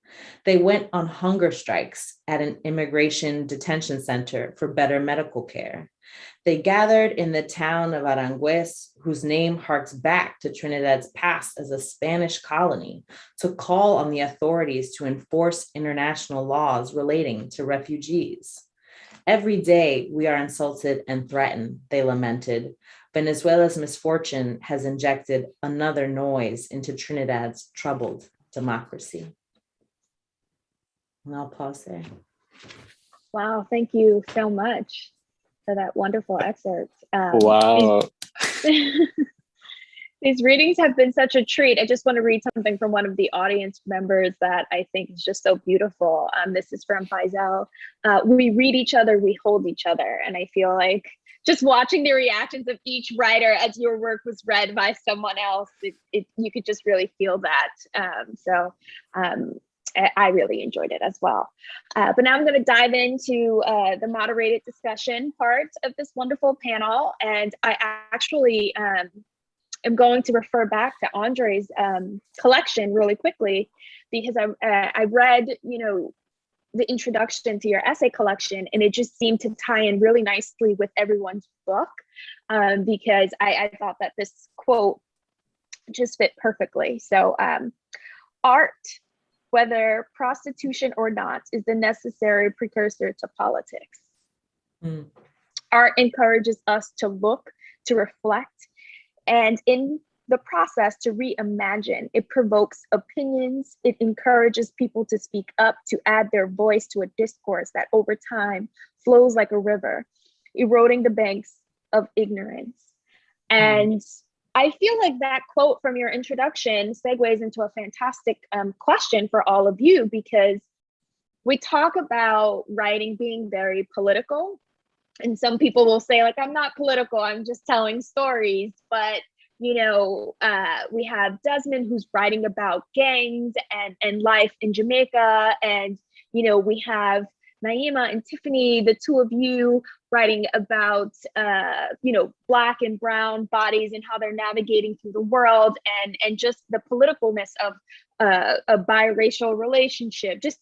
They went on hunger strikes at an immigration detention center for better medical care. They gathered in the town of Aranjuez, whose name harks back to Trinidad's past as a Spanish colony, to call on the authorities to enforce international laws relating to refugees. "Every day we are insulted and threatened," they lamented. "Venezuela's misfortune has injected another noise into Trinidad's troubled democracy." And I'll pause there. Wow, thank you so much for that wonderful excerpt. Wow. These readings have been such a treat. I just want to read something from one of the audience members that I think is just so beautiful. This is from Faisal. "We read each other, we hold each other." And I feel like just watching the reactions of each writer as your work was read by someone else, you could just really feel that. I really enjoyed it as well. But now I'm going to dive into the moderated discussion part of this wonderful panel. And I actually am going to refer back to Andre's collection really quickly, because I read, the introduction to your essay collection, and it just seemed to tie in really nicely with everyone's book, because I thought that this quote just fit perfectly. So, "Art, whether prostitution or not, is the necessary precursor to politics. Art encourages us to look, to reflect, and in the process to reimagine. It provokes opinions. It encourages people to speak up, to add their voice to a discourse that over time flows like a river, eroding the banks of ignorance." And I feel like that quote from your introduction segues into a fantastic question for all of you, because we talk about writing being very political. And some people will say, like, "I'm not political, I'm just telling stories." But We have Desmond, who's writing about gangs and life in Jamaica. And, we have Naima and Tiffany, the two of you, writing about, Black and brown bodies and how they're navigating through the world, and just the politicalness of a biracial relationship. Just,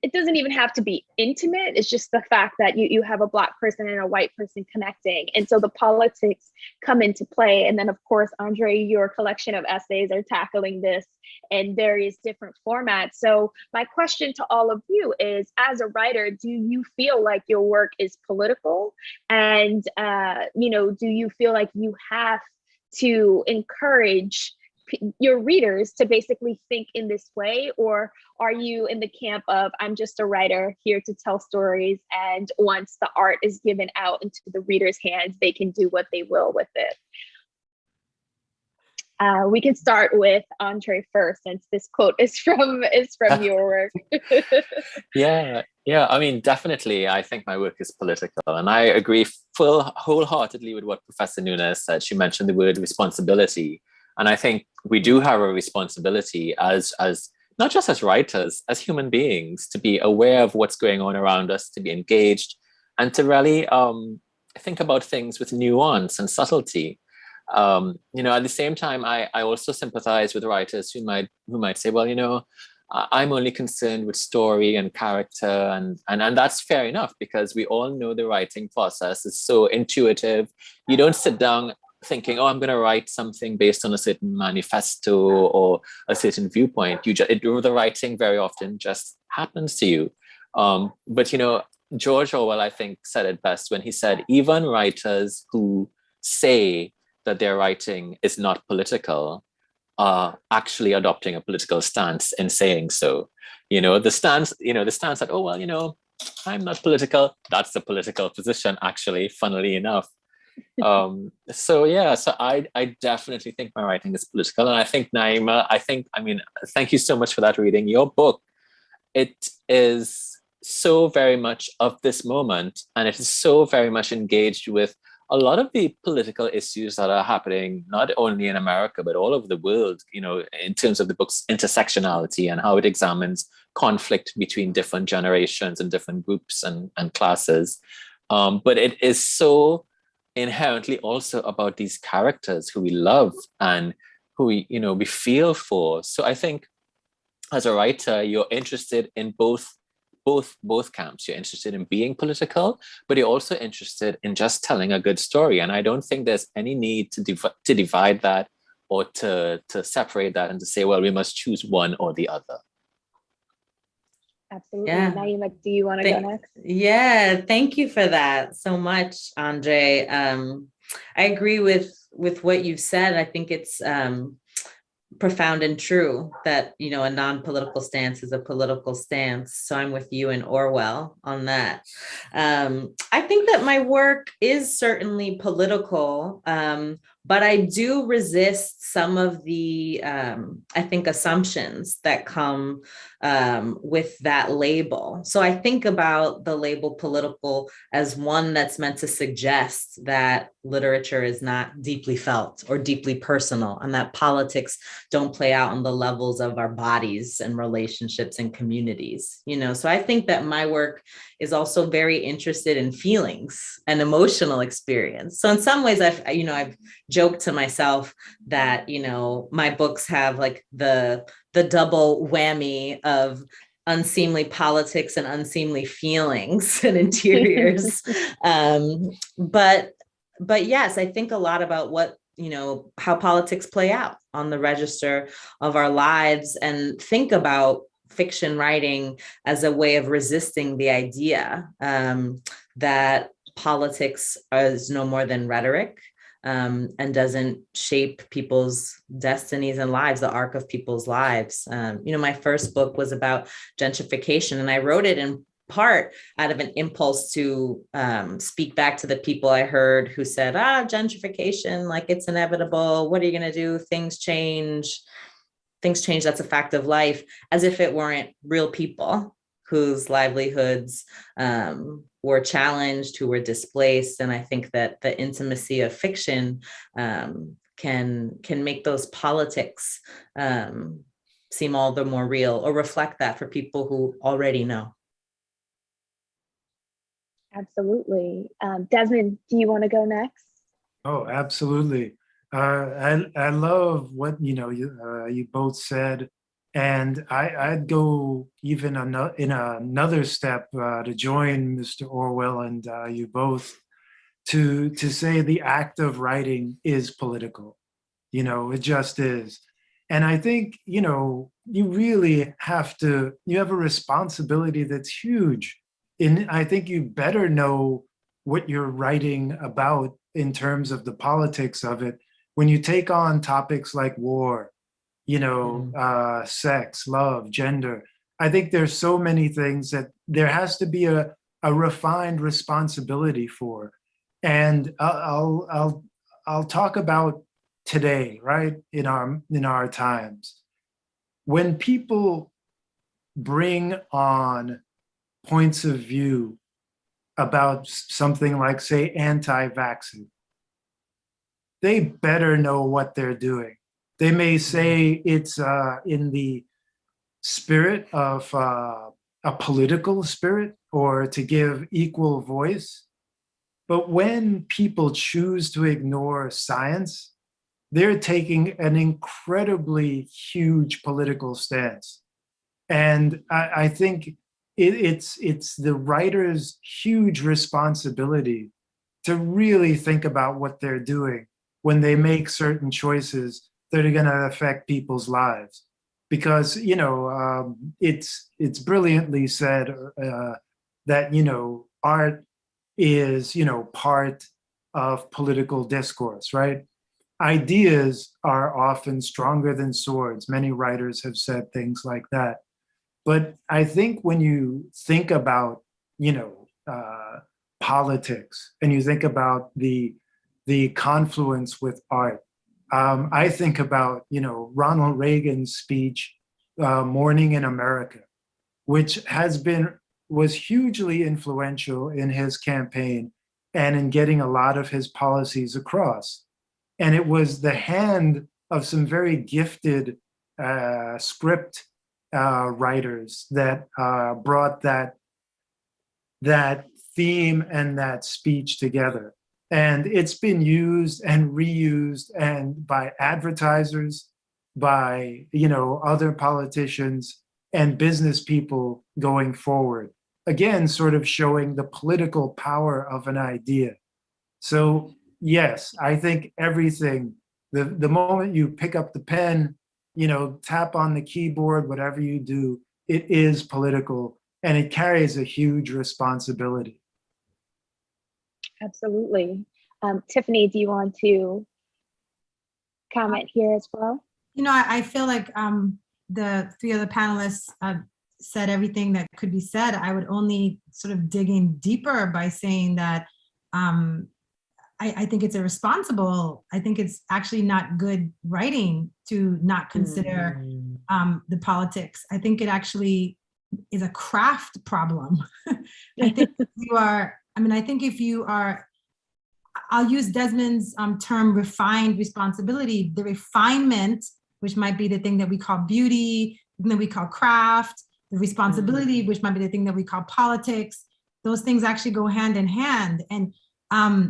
it doesn't even have to be intimate. It's just the fact that you have a Black person and a white person connecting. And so the politics come into play. And then, of course, Andre, your collection of essays are tackling this in various different formats. So my question to all of you is, as a writer, do you feel like your work is political? And, do you feel like you have to encourage your readers to basically think in this way? Or are you in the camp of, I'm just a writer here to tell stories, and once the art is given out into the reader's hands, they can do what they will with it? We can start with Andre first, since this quote is from your work. Yeah. I mean, definitely, I think my work is political, and I agree wholeheartedly with what Professor Nunes said. She mentioned the word responsibility, and I think we do have a responsibility as not just as writers, as human beings, to be aware of what's going on around us, to be engaged, and to really think about things with nuance and subtlety. At the same time, I also sympathize with writers who might say, well, I'm only concerned with story and character, and that's fair enough, because we all know the writing process is so intuitive. You don't sit down thinking, oh, I'm going to write something based on a certain manifesto or a certain viewpoint. The writing very often just happens to you. But George Orwell, I think, said it best when he said, even writers who say that their writing is not political are actually adopting a political stance in saying so. The stance that, oh, well, I'm not political. That's the political position, actually, funnily enough. So I definitely think my writing is political. And I think, Naima, thank you so much for that reading. Your book, it is so very much of this moment, and it is so very much engaged with a lot of the political issues that are happening, not only in America, but all over the world, in terms of the book's intersectionality and how it examines conflict between different generations and different groups and classes. But it is so inherently also about these characters who we love and who we feel for. So I think as a writer, you're interested in both camps. You're interested in being political, but you're also interested in just telling a good story. And I don't think there's any need to divide that, or to separate that and to say, well, we must choose one or the other. Absolutely. Yeah. Naima, do you want to go next? Yeah, thank you for that so much, Andre. I agree with what you've said. I think it's profound and true that, a non-political stance is a political stance. So I'm with you and Orwell on that. I think that my work is certainly political, but I do resist some of the, I think, assumptions that come with that label. So I think about the label political as one that's meant to suggest that literature is not deeply felt or deeply personal, and that politics don't play out on the levels of our bodies and relationships and communities. So I think that my work is also very interested in feelings and emotional experience. So in some ways, I've joked to myself that, my books have like the double whammy of unseemly politics and unseemly feelings and interiors. But yes, I think a lot about what, how politics play out on the register of our lives, and think about fiction writing as a way of resisting the idea that politics is no more than rhetoric, and doesn't shape people's destinies and lives, the arc of people's lives. My first book was about gentrification, and I wrote it in part out of an impulse to speak back to the people I heard who said, gentrification, like it's inevitable. What are you going to do? Things change. That's a fact of life, as if it weren't real people whose livelihoods were challenged, who were displaced. And I think that the intimacy of fiction can make those politics seem all the more real, or reflect that for people who already know. Absolutely. Desmond, do you want to go next? Oh, absolutely. I love what you both said, and I'd go even in another step to join Mr. Orwell and you both to say the act of writing is political. It just is. And I think you really you have a responsibility that's huge. I think you better know what you're writing about in terms of the politics of it when you take on topics like war, sex, love, gender. I think there's so many things that there has to be a refined responsibility for. And I'll talk about today, right, in our times, when people bring on points of view about something like, say, anti-vaccine, they better know what they're doing. They may say it's in the spirit of a political spirit, or to give equal voice. But when people choose to ignore science, they're taking an incredibly huge political stance. And I think it's the writer's huge responsibility to really think about what they're doing when they make certain choices that are going to affect people's lives. Because, it's brilliantly said that, art is, part of political discourse, right? Ideas are often stronger than swords. Many writers have said things like that. But I think when you think about, politics, and you think about the confluence with art, I think about, Ronald Reagan's speech, Morning in America, which was hugely influential in his campaign and in getting a lot of his policies across. And it was the hand of some very gifted script writers that brought that theme and that speech together. And it's been used and reused, and by advertisers, by other politicians and business people going forward. Again, sort of showing the political power of an idea. So yes, I think everything, the moment you pick up the pen, tap on the keyboard, whatever you do, it is political, and it carries a huge responsibility. Absolutely. Tiffany, do you want to comment here as well? I feel like the three other panelists said everything that could be said. I would only sort of dig in deeper by saying that I think it's irresponsible. I think it's actually not good writing to not consider the politics. I think it actually is a craft problem. I think if you are, I'll use Desmond's term, refined responsibility. The refinement, which might be the thing that we call beauty, the thing that we call craft, the responsibility, which might be the thing that we call politics, those things actually go hand in hand. And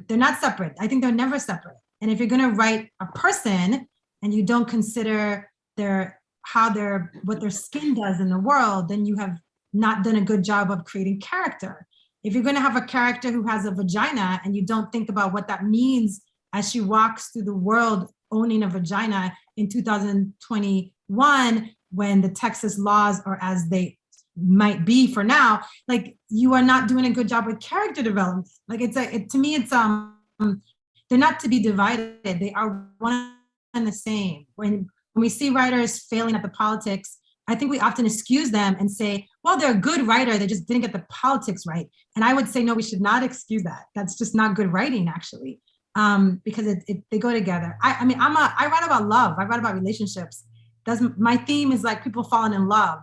they're not separate. I think they're never separate. And if you're going to write a person and you don't consider what their skin does in the world, then you have not done a good job of creating character. If you're going to have a character who has a vagina and you don't think about what that means as she walks through the world owning a vagina in 2021, when the Texas laws are as they might be for now, like, you are not doing a good job with character development. Like, to me, they're not to be divided. They are one and the same. When we see writers failing at the politics, I think we often excuse them and say, well, they're a good writer, they just didn't get the politics right. And I would say, no, we should not excuse that. That's just not good writing, actually, because they go together. I write about love. I write about relationships. My theme is like people falling in love.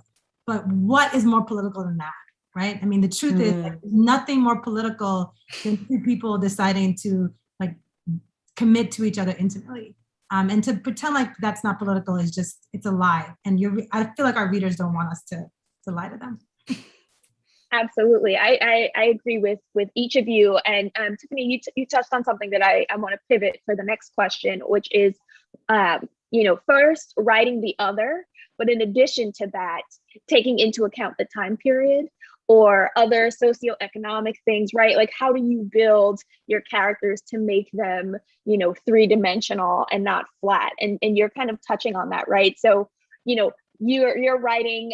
But what is more political than that, right? I mean, the truth is, like, there's nothing more political than two people deciding to, like, commit to each other intimately. And to pretend like that's not political is just, it's a lie. And I feel like our readers don't want us to lie to them. Absolutely. I agree with each of you. And Tiffany, you touched on something that I want to pivot for the next question, which is, first writing the other, but in addition to that, taking into account the time period or other socioeconomic things, right? Like, how do you build your characters to make them, three-dimensional and not flat? And you're kind of touching on that, right? So, you're writing,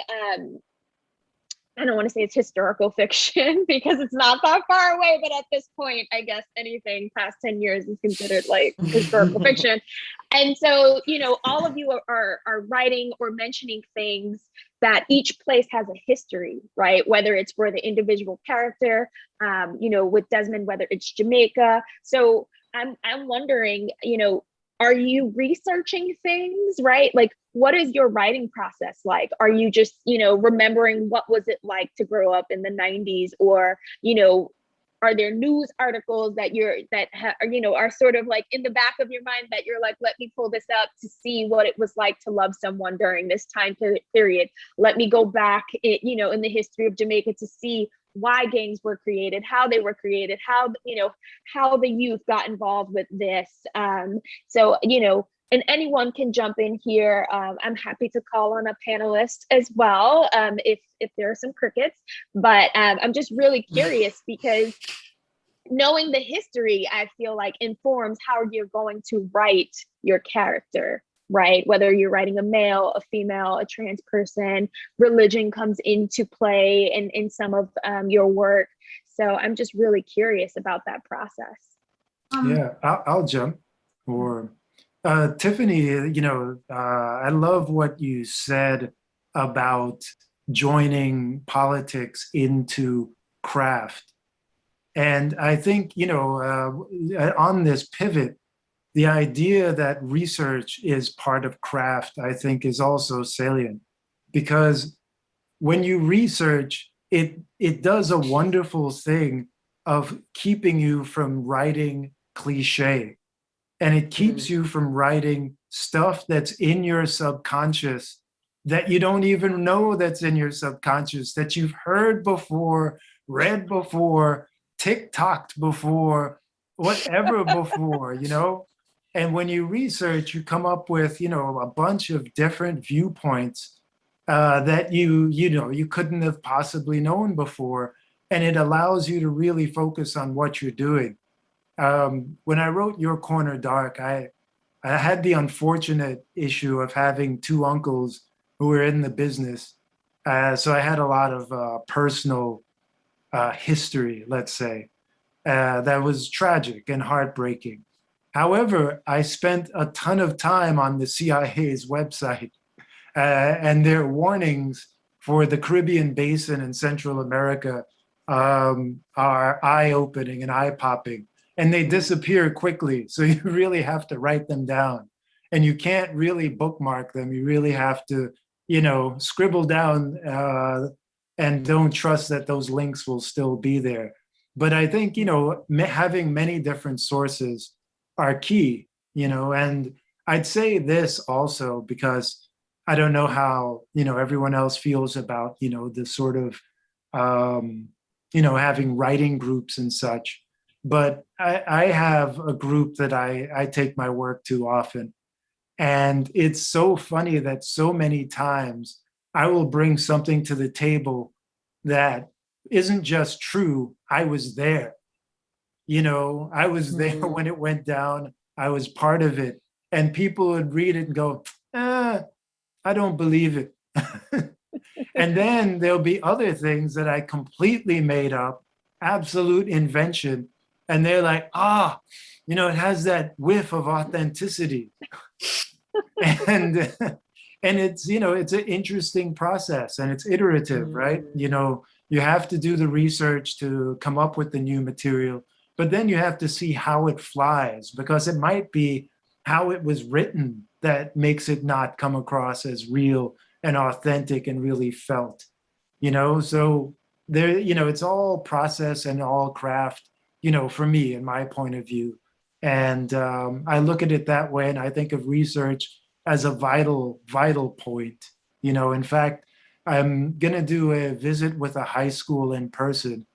I don't want to say it's historical fiction because it's not that far away, but at this point, I guess anything past 10 years is considered like historical fiction. And so, all of you are writing or mentioning things that each place has a history, right? Whether it's for the individual character, with Desmond, whether it's Jamaica. So I'm wondering, are you researching things, right? Like, what is your writing process like? Are you just, remembering what was it like to grow up in the 90s? Or, are there news articles that are sort of like in the back of your mind that you're like, let me pull this up to see what it was like to love someone during this time period. Let me go back, in the history of Jamaica to see why gangs were created, how they were created, how the youth got involved with this. And anyone can jump in here. I'm happy to call on a panelist as well, if there are some crickets. But I'm just really curious because knowing the history, I feel like informs how you're going to write your character, right? Whether you're writing a male, a female, a trans person, religion comes into play in some of your work. So I'm just really curious about that process. Yeah, I'll jump. Or Tiffany, I love what you said about joining politics into craft. And I think, on this pivot, the idea that research is part of craft, I think, is also salient, because when you research, it does a wonderful thing of keeping you from writing cliche. And it keeps you from writing stuff that's in your subconscious that you don't even know that's in your subconscious, that you've heard before, read before, TikToked before, whatever before, And when you research, you come up with, a bunch of different viewpoints that you couldn't have possibly known before. And it allows you to really focus on what you're doing. When I wrote Your Corner Dark, I had the unfortunate issue of having two uncles who were in the business. So I had a lot of personal history, let's say, that was tragic and heartbreaking. However, I spent a ton of time on the CIA's website, and their warnings for the Caribbean basin and Central America are eye-opening and eye-popping. And they disappear quickly. So you really have to write them down. And you can't really bookmark them. You really have to, scribble down and don't trust that those links will still be there. But I think, having many different sources are key, and I'd say this also because I don't know how, everyone else feels about, the sort of, having writing groups and such. But I have a group that I take my work to often. And it's so funny that so many times I will bring something to the table that isn't just true. I was there. I was there when it went down. I was part of it. And people would read it and go, I don't believe it. And then there'll be other things that I completely made up, absolute invention. And they're like, it has that whiff of authenticity. and it's, it's an interesting process and it's iterative, right? You have to do the research to come up with the new material, but then you have to see how it flies, because it might be how it was written that makes it not come across as real and authentic and really felt, so there, it's all process and all craft, for me, in my point of view. And I look at it that way, and I think of research as a vital point. In fact, I'm going to do a visit with a high school in person.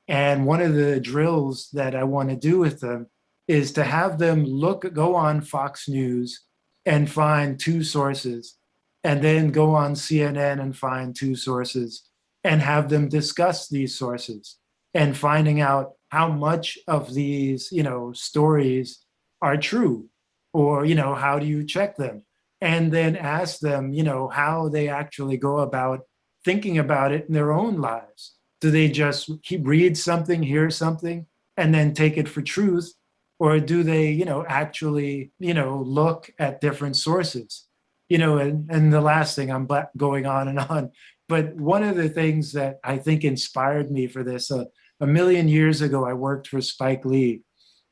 And one of the drills that I want to do with them is to have them go on Fox News and find two sources, and then go on CNN and find two sources, and have them discuss these sources and finding out how much of these, stories are true, or, how do you check them? And then ask them, how they actually go about thinking about it in their own lives. Do they just read something, hear something, and then take it for truth? Or do they, actually, look at different sources? And the last thing, I'm going on and on, but one of the things that I think inspired me for this, a million years ago, I worked for Spike Lee,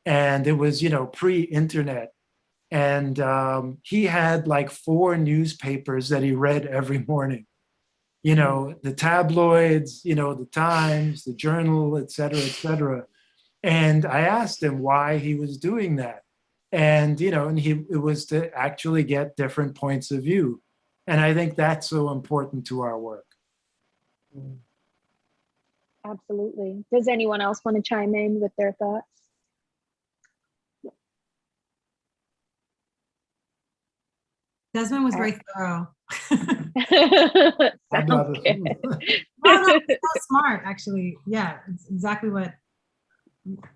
and it was, pre-internet. And he had like 4 newspapers that he read every morning. The tabloids, the Times, the Journal, et cetera, et cetera. And I asked him why he was doing that. And, it was to actually get different points of view. And I think that's so important to our work. Absolutely. Does anyone else want to chime in with their thoughts? Desmond was very thorough. Sounds good. No, so smart, actually. Yeah, it's exactly what,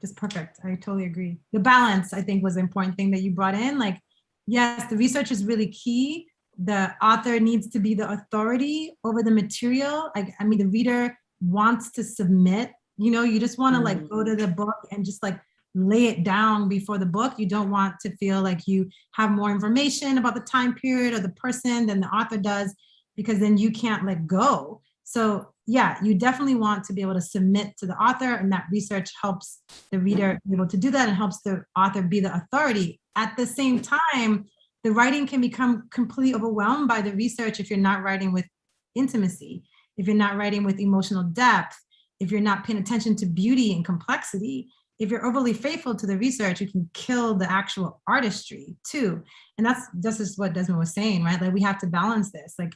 just perfect. I totally agree. The balance, I think, was the important thing that you brought in. Like, yes, the research is really key. The author needs to be the authority over the material. I mean, the reader wants to submit, you just want to like go to the book and just like lay it down before the book. You don't want to feel like you have more information about the time period or the person than the author does, because then you can't let go. So yeah, you definitely want to be able to submit to the author, and that research helps the reader be able to do that and helps the author be the authority. At the same time, the writing can become completely overwhelmed by the research if you're not writing with intimacy, if you're not writing with emotional depth, if you're not paying attention to beauty and complexity. If you're overly faithful to the research, you can kill the actual artistry too. And that's just what Desmond was saying, right? Like, we have to balance this. Like,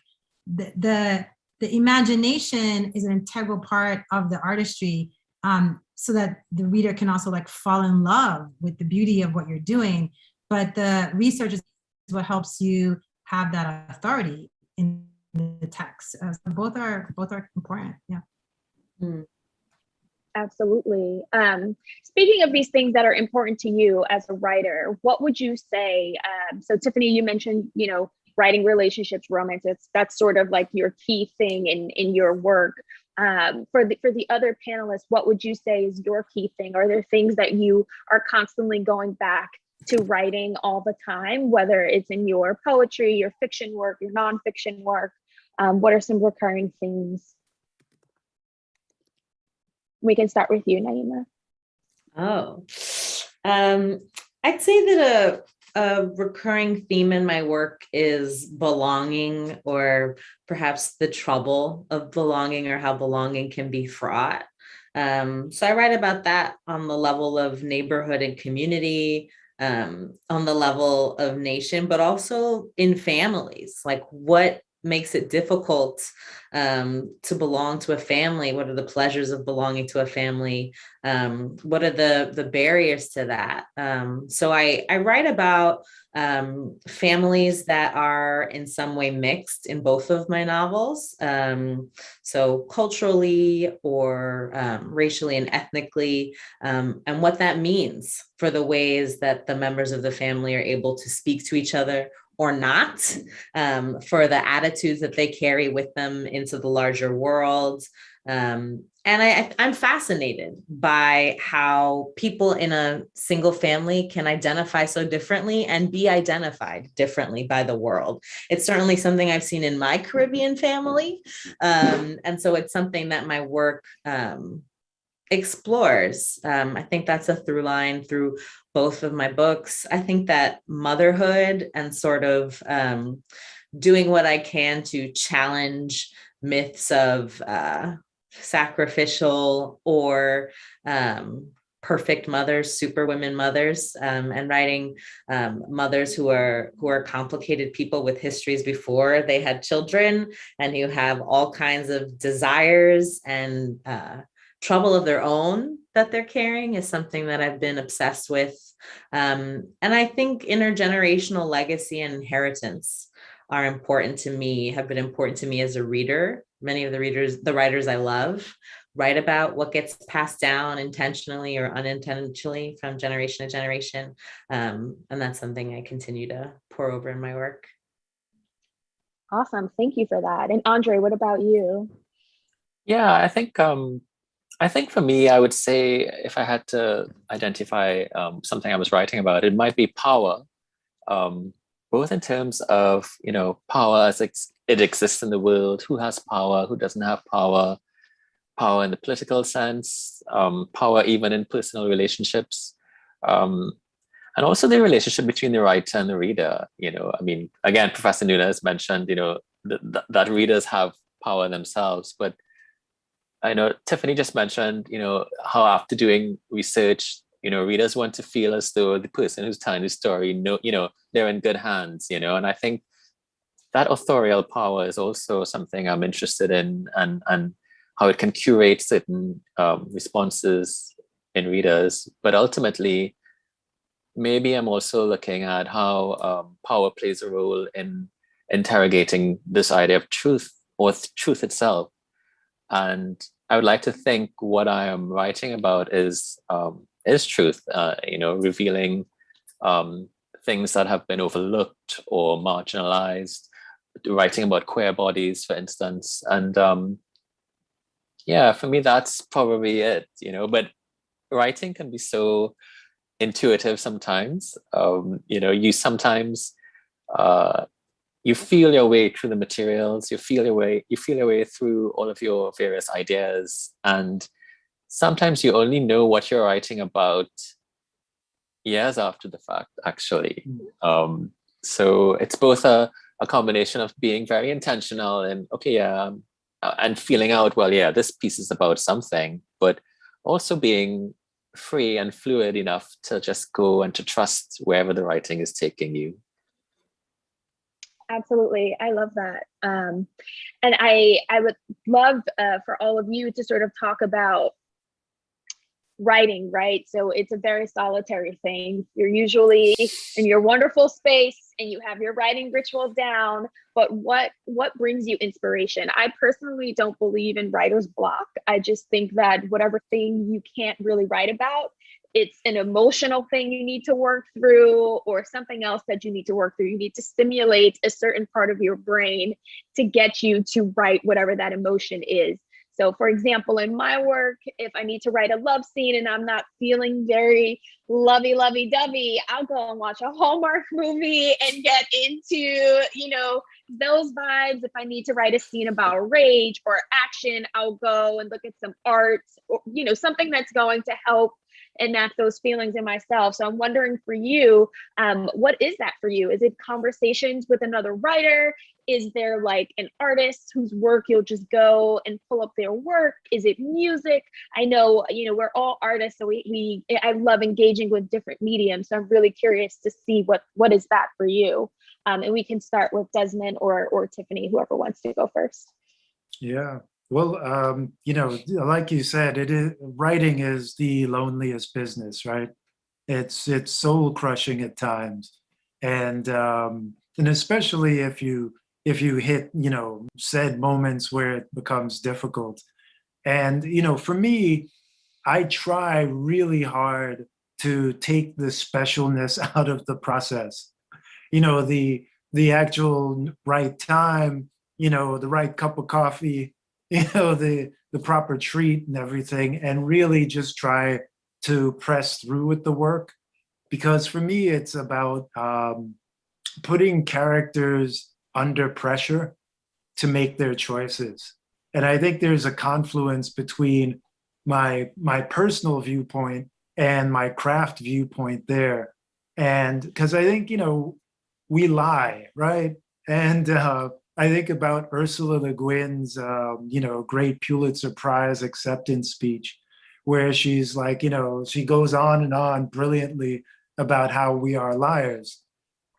the imagination is an integral part of the artistry, so that the reader can also like fall in love with the beauty of what you're doing. But the research is what helps you have that authority in the text. So both are important. Yeah. Absolutely. Speaking of these things that are important to you as a writer, what would you say? So Tiffany, you mentioned, writing relationships, romance. That's sort of like your key thing in your work. For the other panelists, what would you say is your key thing? Are there things that you are constantly going back to writing all the time, whether it's in your poetry, your fiction work, your nonfiction work? What are some recurring themes? We can start with you, Naima. I'd say that a recurring theme in my work is belonging, or perhaps the trouble of belonging, or how belonging can be fraught. So I write about that on the level of neighborhood and community, on the level of nation, but also in families. Like, what makes it difficult to belong to a family? What are the pleasures of belonging to a family? What are the barriers to that? So I write about families that are in some way mixed in both of my novels. So culturally or racially and ethnically, and what that means for the ways that the members of the family are able to speak to each other or not, for the attitudes that they carry with them into the larger world. And I'm fascinated by how people in a single family can identify so differently and be identified differently by the world. It's certainly something I've seen in my Caribbean family. And so it's something that my work explores. I think that's a through line through both of my books. I think that motherhood and sort of doing what I can to challenge myths of sacrificial or perfect mothers, superwomen mothers, and writing mothers who are complicated people with histories before they had children, and who have all kinds of desires and trouble of their own that they're carrying, is something that I've been obsessed with. And I think intergenerational legacy and inheritance are important to me, have been important to me as a reader. Many of the writers I love write about what gets passed down intentionally or unintentionally from generation to generation. And that's something I continue to pour over in my work. Awesome. Thank you for that. And Andre, what about you? Yeah, I think for me, I would say if I had to identify something I was writing about, it might be power, both in terms of, power as it exists in the world, who has power, who doesn't have power, power in the political sense, power even in personal relationships, and also the relationship between the writer and the reader. Again, Professor Nunes mentioned, that readers have power themselves, but I know Tiffany just mentioned, how after doing research, readers want to feel as though the person who's telling the story, they're in good hands, and I think that authorial power is also something I'm interested in, and how it can curate certain responses in readers. But ultimately, maybe I'm also looking at how power plays a role in interrogating this idea of truth, or truth itself. And I would like to think what I am writing about is truth, revealing things that have been overlooked or marginalized, writing about queer bodies, for instance. And for me, that's probably it, but writing can be so intuitive sometimes. You sometimes you feel your way through the materials, you feel your way through all of your various ideas, and sometimes you only know what you're writing about years after the fact, actually. So it's both a combination of being very intentional and and feeling out, this piece is about something, but also being free and fluid enough to just go and to trust wherever the writing is taking you. Absolutely. I love that. And I would love for all of you to sort of talk about writing, right? So it's a very solitary thing. You're usually in your wonderful space and you have your writing ritual down, but what brings you inspiration? I personally don't believe in writer's block. I just think that whatever thing you can't really write about, it's an emotional thing you need to work through, or something else that you need to work through. You need to stimulate a certain part of your brain to get you to write whatever that emotion is. So for example, in my work, if I need to write a love scene and I'm not feeling very lovey-dovey, I'll go and watch a Hallmark movie and get into, those vibes. If I need to write a scene about rage or action, I'll go and look at some art, or, something that's going to help enact those feelings in myself. So I'm wondering for you, what is that for you? Is it conversations with another writer? Is there like an artist whose work you'll just go and pull up their work? Is it music? I know, we're all artists, so I love engaging with different mediums. So I'm really curious to see what is that for you? And we can start with Desmond or Tiffany, whoever wants to go first. Yeah. Well, like you said, writing is the loneliest business, right? It's soul crushing at times, and especially if you hit said moments where it becomes difficult. And for me, I try really hard to take the specialness out of the process. The actual right time, the right cup of coffee, the proper treat and everything, and really just try to press through with the work. Because for me, it's about putting characters under pressure to make their choices. And I think there's a confluence between my personal viewpoint and my craft viewpoint there. And because I think, we lie, right? And I think about Ursula Le Guin's, great Pulitzer Prize acceptance speech, where she's like, she goes on and on brilliantly about how we are liars.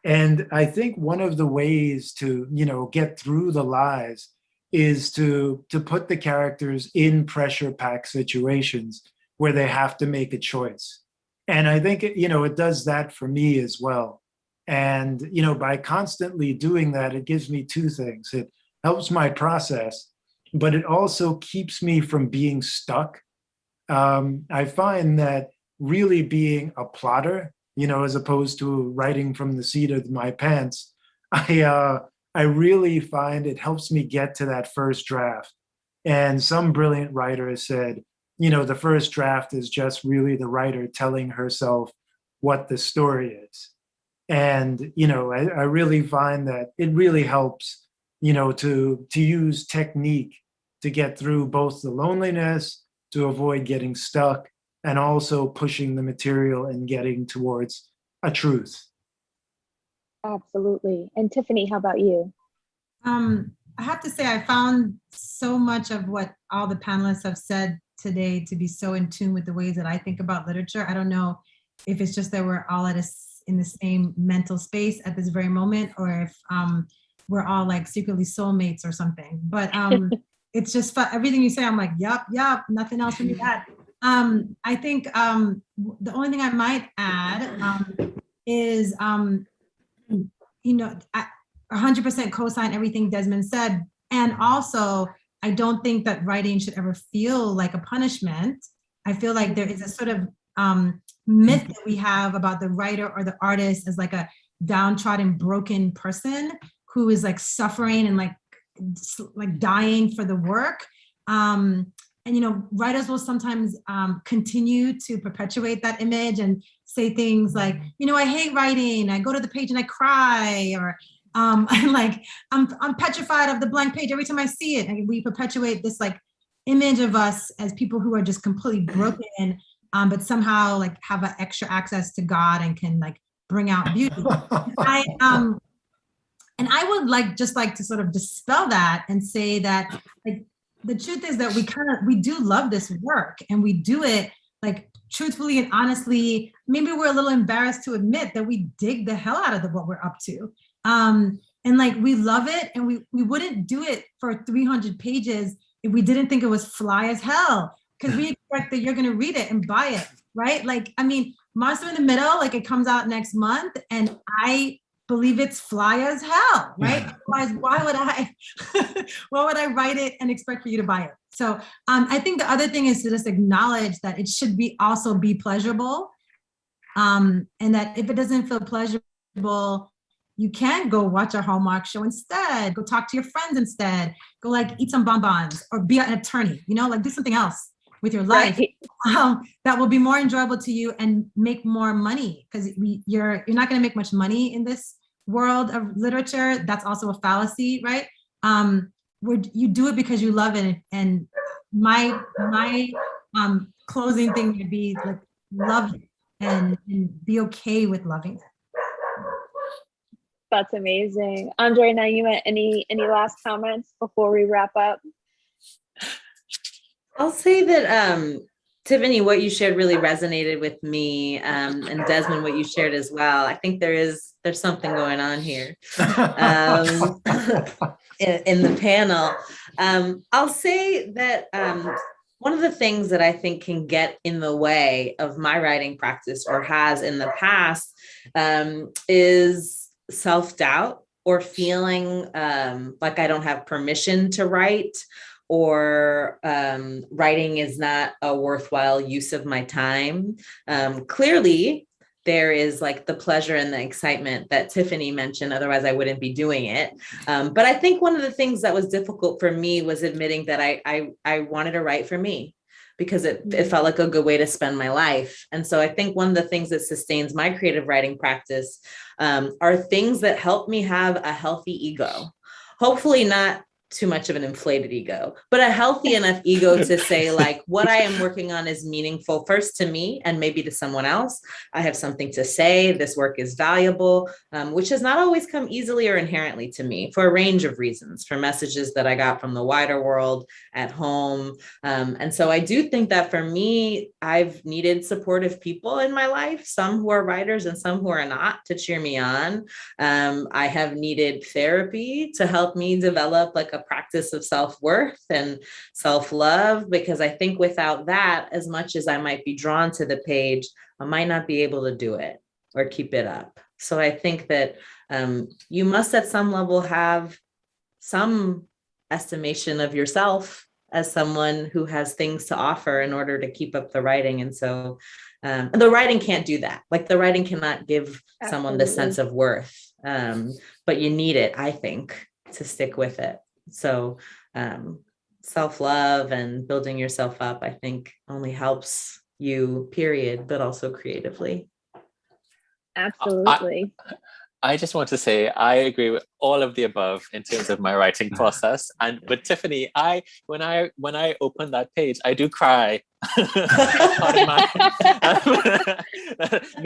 And I think one of the ways to, get through the lies is to put the characters in pressure-packed situations where they have to make a choice. And I think, it does that for me as well. And, by constantly doing that, it gives me two things. It helps my process, but it also keeps me from being stuck. I find that really being a plotter, as opposed to writing from the seat of my pants, I really find it helps me get to that first draft. And some brilliant writer has said, the first draft is just really the writer telling herself what the story is. And, I really find that it really helps, to use technique to get through both the loneliness, to avoid getting stuck, and also pushing the material and getting towards a truth. Absolutely. And Tiffany, how about you? I have to say, I found so much of what all the panelists have said today to be so in tune with the ways that I think about literature. I don't know if it's just that we're all in the same mental space at this very moment, or if we're all like secretly soulmates or something. But it's just everything you say, I'm like, yup, nothing else for me to add. I think the only thing I might add is, I 100% co-sign everything Desmond said. And also, I don't think that writing should ever feel like a punishment. I feel like there is a sort of myth that we have about the writer or the artist as like a downtrodden, broken person who is like suffering and like dying for the work. And, writers will sometimes continue to perpetuate that image and say things like, I hate writing. I go to the page and I cry, or I'm petrified of the blank page every time I see it. And we perpetuate this like image of us as people who are just completely broken, but somehow like have an extra access to God and can like bring out beauty. And I would just like to sort of dispel that and say that like the truth is that we do love this work, and we do it like truthfully and honestly. Maybe we're a little embarrassed to admit that we dig the hell out of what we're up to. And like we love it, and we wouldn't do it for 300 pages if we didn't think it was fly as hell, because we expect that you're going to read it and buy it, right? Like, I mean, Monster in the Middle, like it comes out next month, and I believe it's fly as hell, right? Otherwise, why would I write it and expect for you to buy it? So I think the other thing is to just acknowledge that it should also be pleasurable, and that if it doesn't feel pleasurable, you can go watch a Hallmark show instead, go talk to your friends instead, go like eat some bonbons or be an attorney, like do something else with your life, right, that will be more enjoyable to you and make more money, because you're not going to make much money in this world of literature. That's also a fallacy, right? You do it because you love it. And my closing thing would be like, love it and be okay with loving it. That's amazing. Andre, Naima, any last comments before we wrap up? I'll say that Tiffany, what you shared really resonated with me, and Desmond, what you shared as well. I think there's something going on here in the panel. I'll say that one of the things that I think can get in the way of my writing practice, or has in the past, is self-doubt, or feeling like I don't have permission to write, or writing is not a worthwhile use of my time. Clearly, there is like the pleasure and the excitement that Tiffany mentioned, otherwise I wouldn't be doing it. But I think one of the things that was difficult for me was admitting that I wanted to write for me, because it felt like a good way to spend my life. And so I think one of the things that sustains my creative writing practice are things that help me have a healthy ego. Hopefully not too much of an inflated ego, but a healthy enough ego to say, like, what I am working on is meaningful first to me and maybe to someone else. I have something to say. This work is valuable, which has not always come easily or inherently to me for a range of reasons, for messages that I got from the wider world, at home. And so I do think that for me, I've needed supportive people in my life, some who are writers and some who are not, to cheer me on. I have needed therapy to help me develop like a practice of self-worth and self-love, because I think without that, as much as I might be drawn to the page, I might not be able to do it or keep it up. So I think that you must at some level have some estimation of yourself as someone who has things to offer in order to keep up the writing. And so the writing can't do that. Like the writing cannot give someone the sense of worth, but you need it, I think, to stick with it. So self-love and building yourself up, I think, only helps you, period, but also creatively. Absolutely. I just want to say I agree with all of the above in terms of my writing process. And but Tiffany, when I open that page, I do cry. No,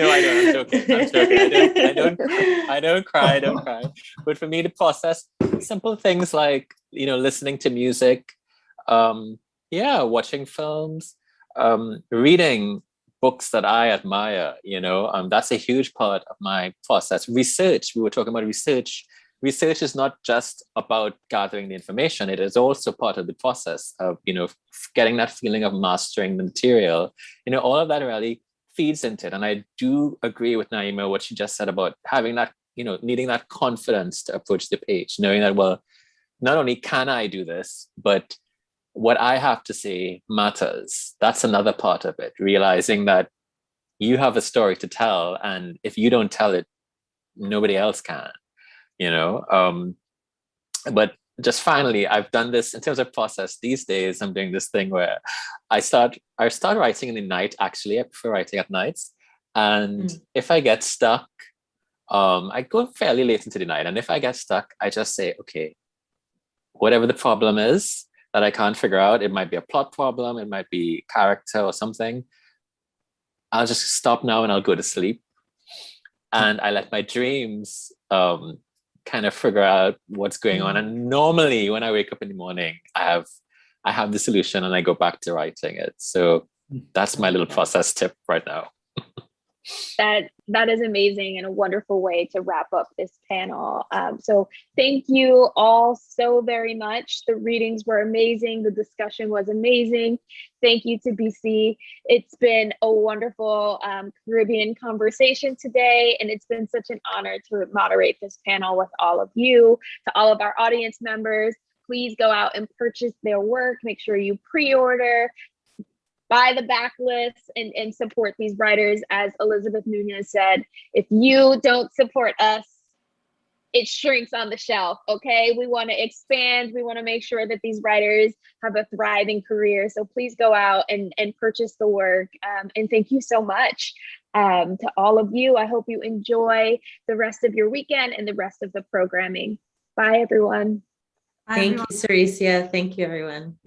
I don't. I'm joking. I don't cry. But for me to process simple things like, listening to music, watching films, reading books that I admire, that's a huge part of my process. Research, we were talking about research. Research is not just about gathering the information. It is also part of the process of, getting that feeling of mastering the material. All of that really feeds into it. And I do agree with Naima, what she just said about having that, needing that confidence to approach the page, knowing that, well, not only can I do this, but what I have to say matters. That's another part of it, realizing that you have a story to tell, and if you don't tell it, nobody else can, But just finally, I've done this in terms of process. These days, I'm doing this thing where I start writing in the night. Actually, I prefer writing at nights. And if I get stuck, I go fairly late into the night. And if I get stuck, I just say, okay, whatever the problem is that I can't figure out, it might be a plot problem, it might be character or something, I'll just stop now and I'll go to sleep. And I let my dreams kind of figure out what's going on. And normally when I wake up in the morning, I have the solution and I go back to writing it. So that's my little process tip right now. That is amazing and a wonderful way to wrap up this panel. So thank you all so very much. The readings were amazing. The discussion was amazing. Thank you to BC. It's been a wonderful Caribbean conversation today, and it's been such an honor to moderate this panel with all of you. To all of our audience members, please go out and purchase their work. Make sure you pre-order, buy the backlist, and support these writers. As Elizabeth Nunez said, if you don't support us, it shrinks on the shelf, okay? We want to expand. We want to make sure that these writers have a thriving career. So please go out and purchase the work. And thank you so much to all of you. I hope you enjoy the rest of your weekend and the rest of the programming. Bye, everyone. Thank you, Saraceia. Thank you, everyone.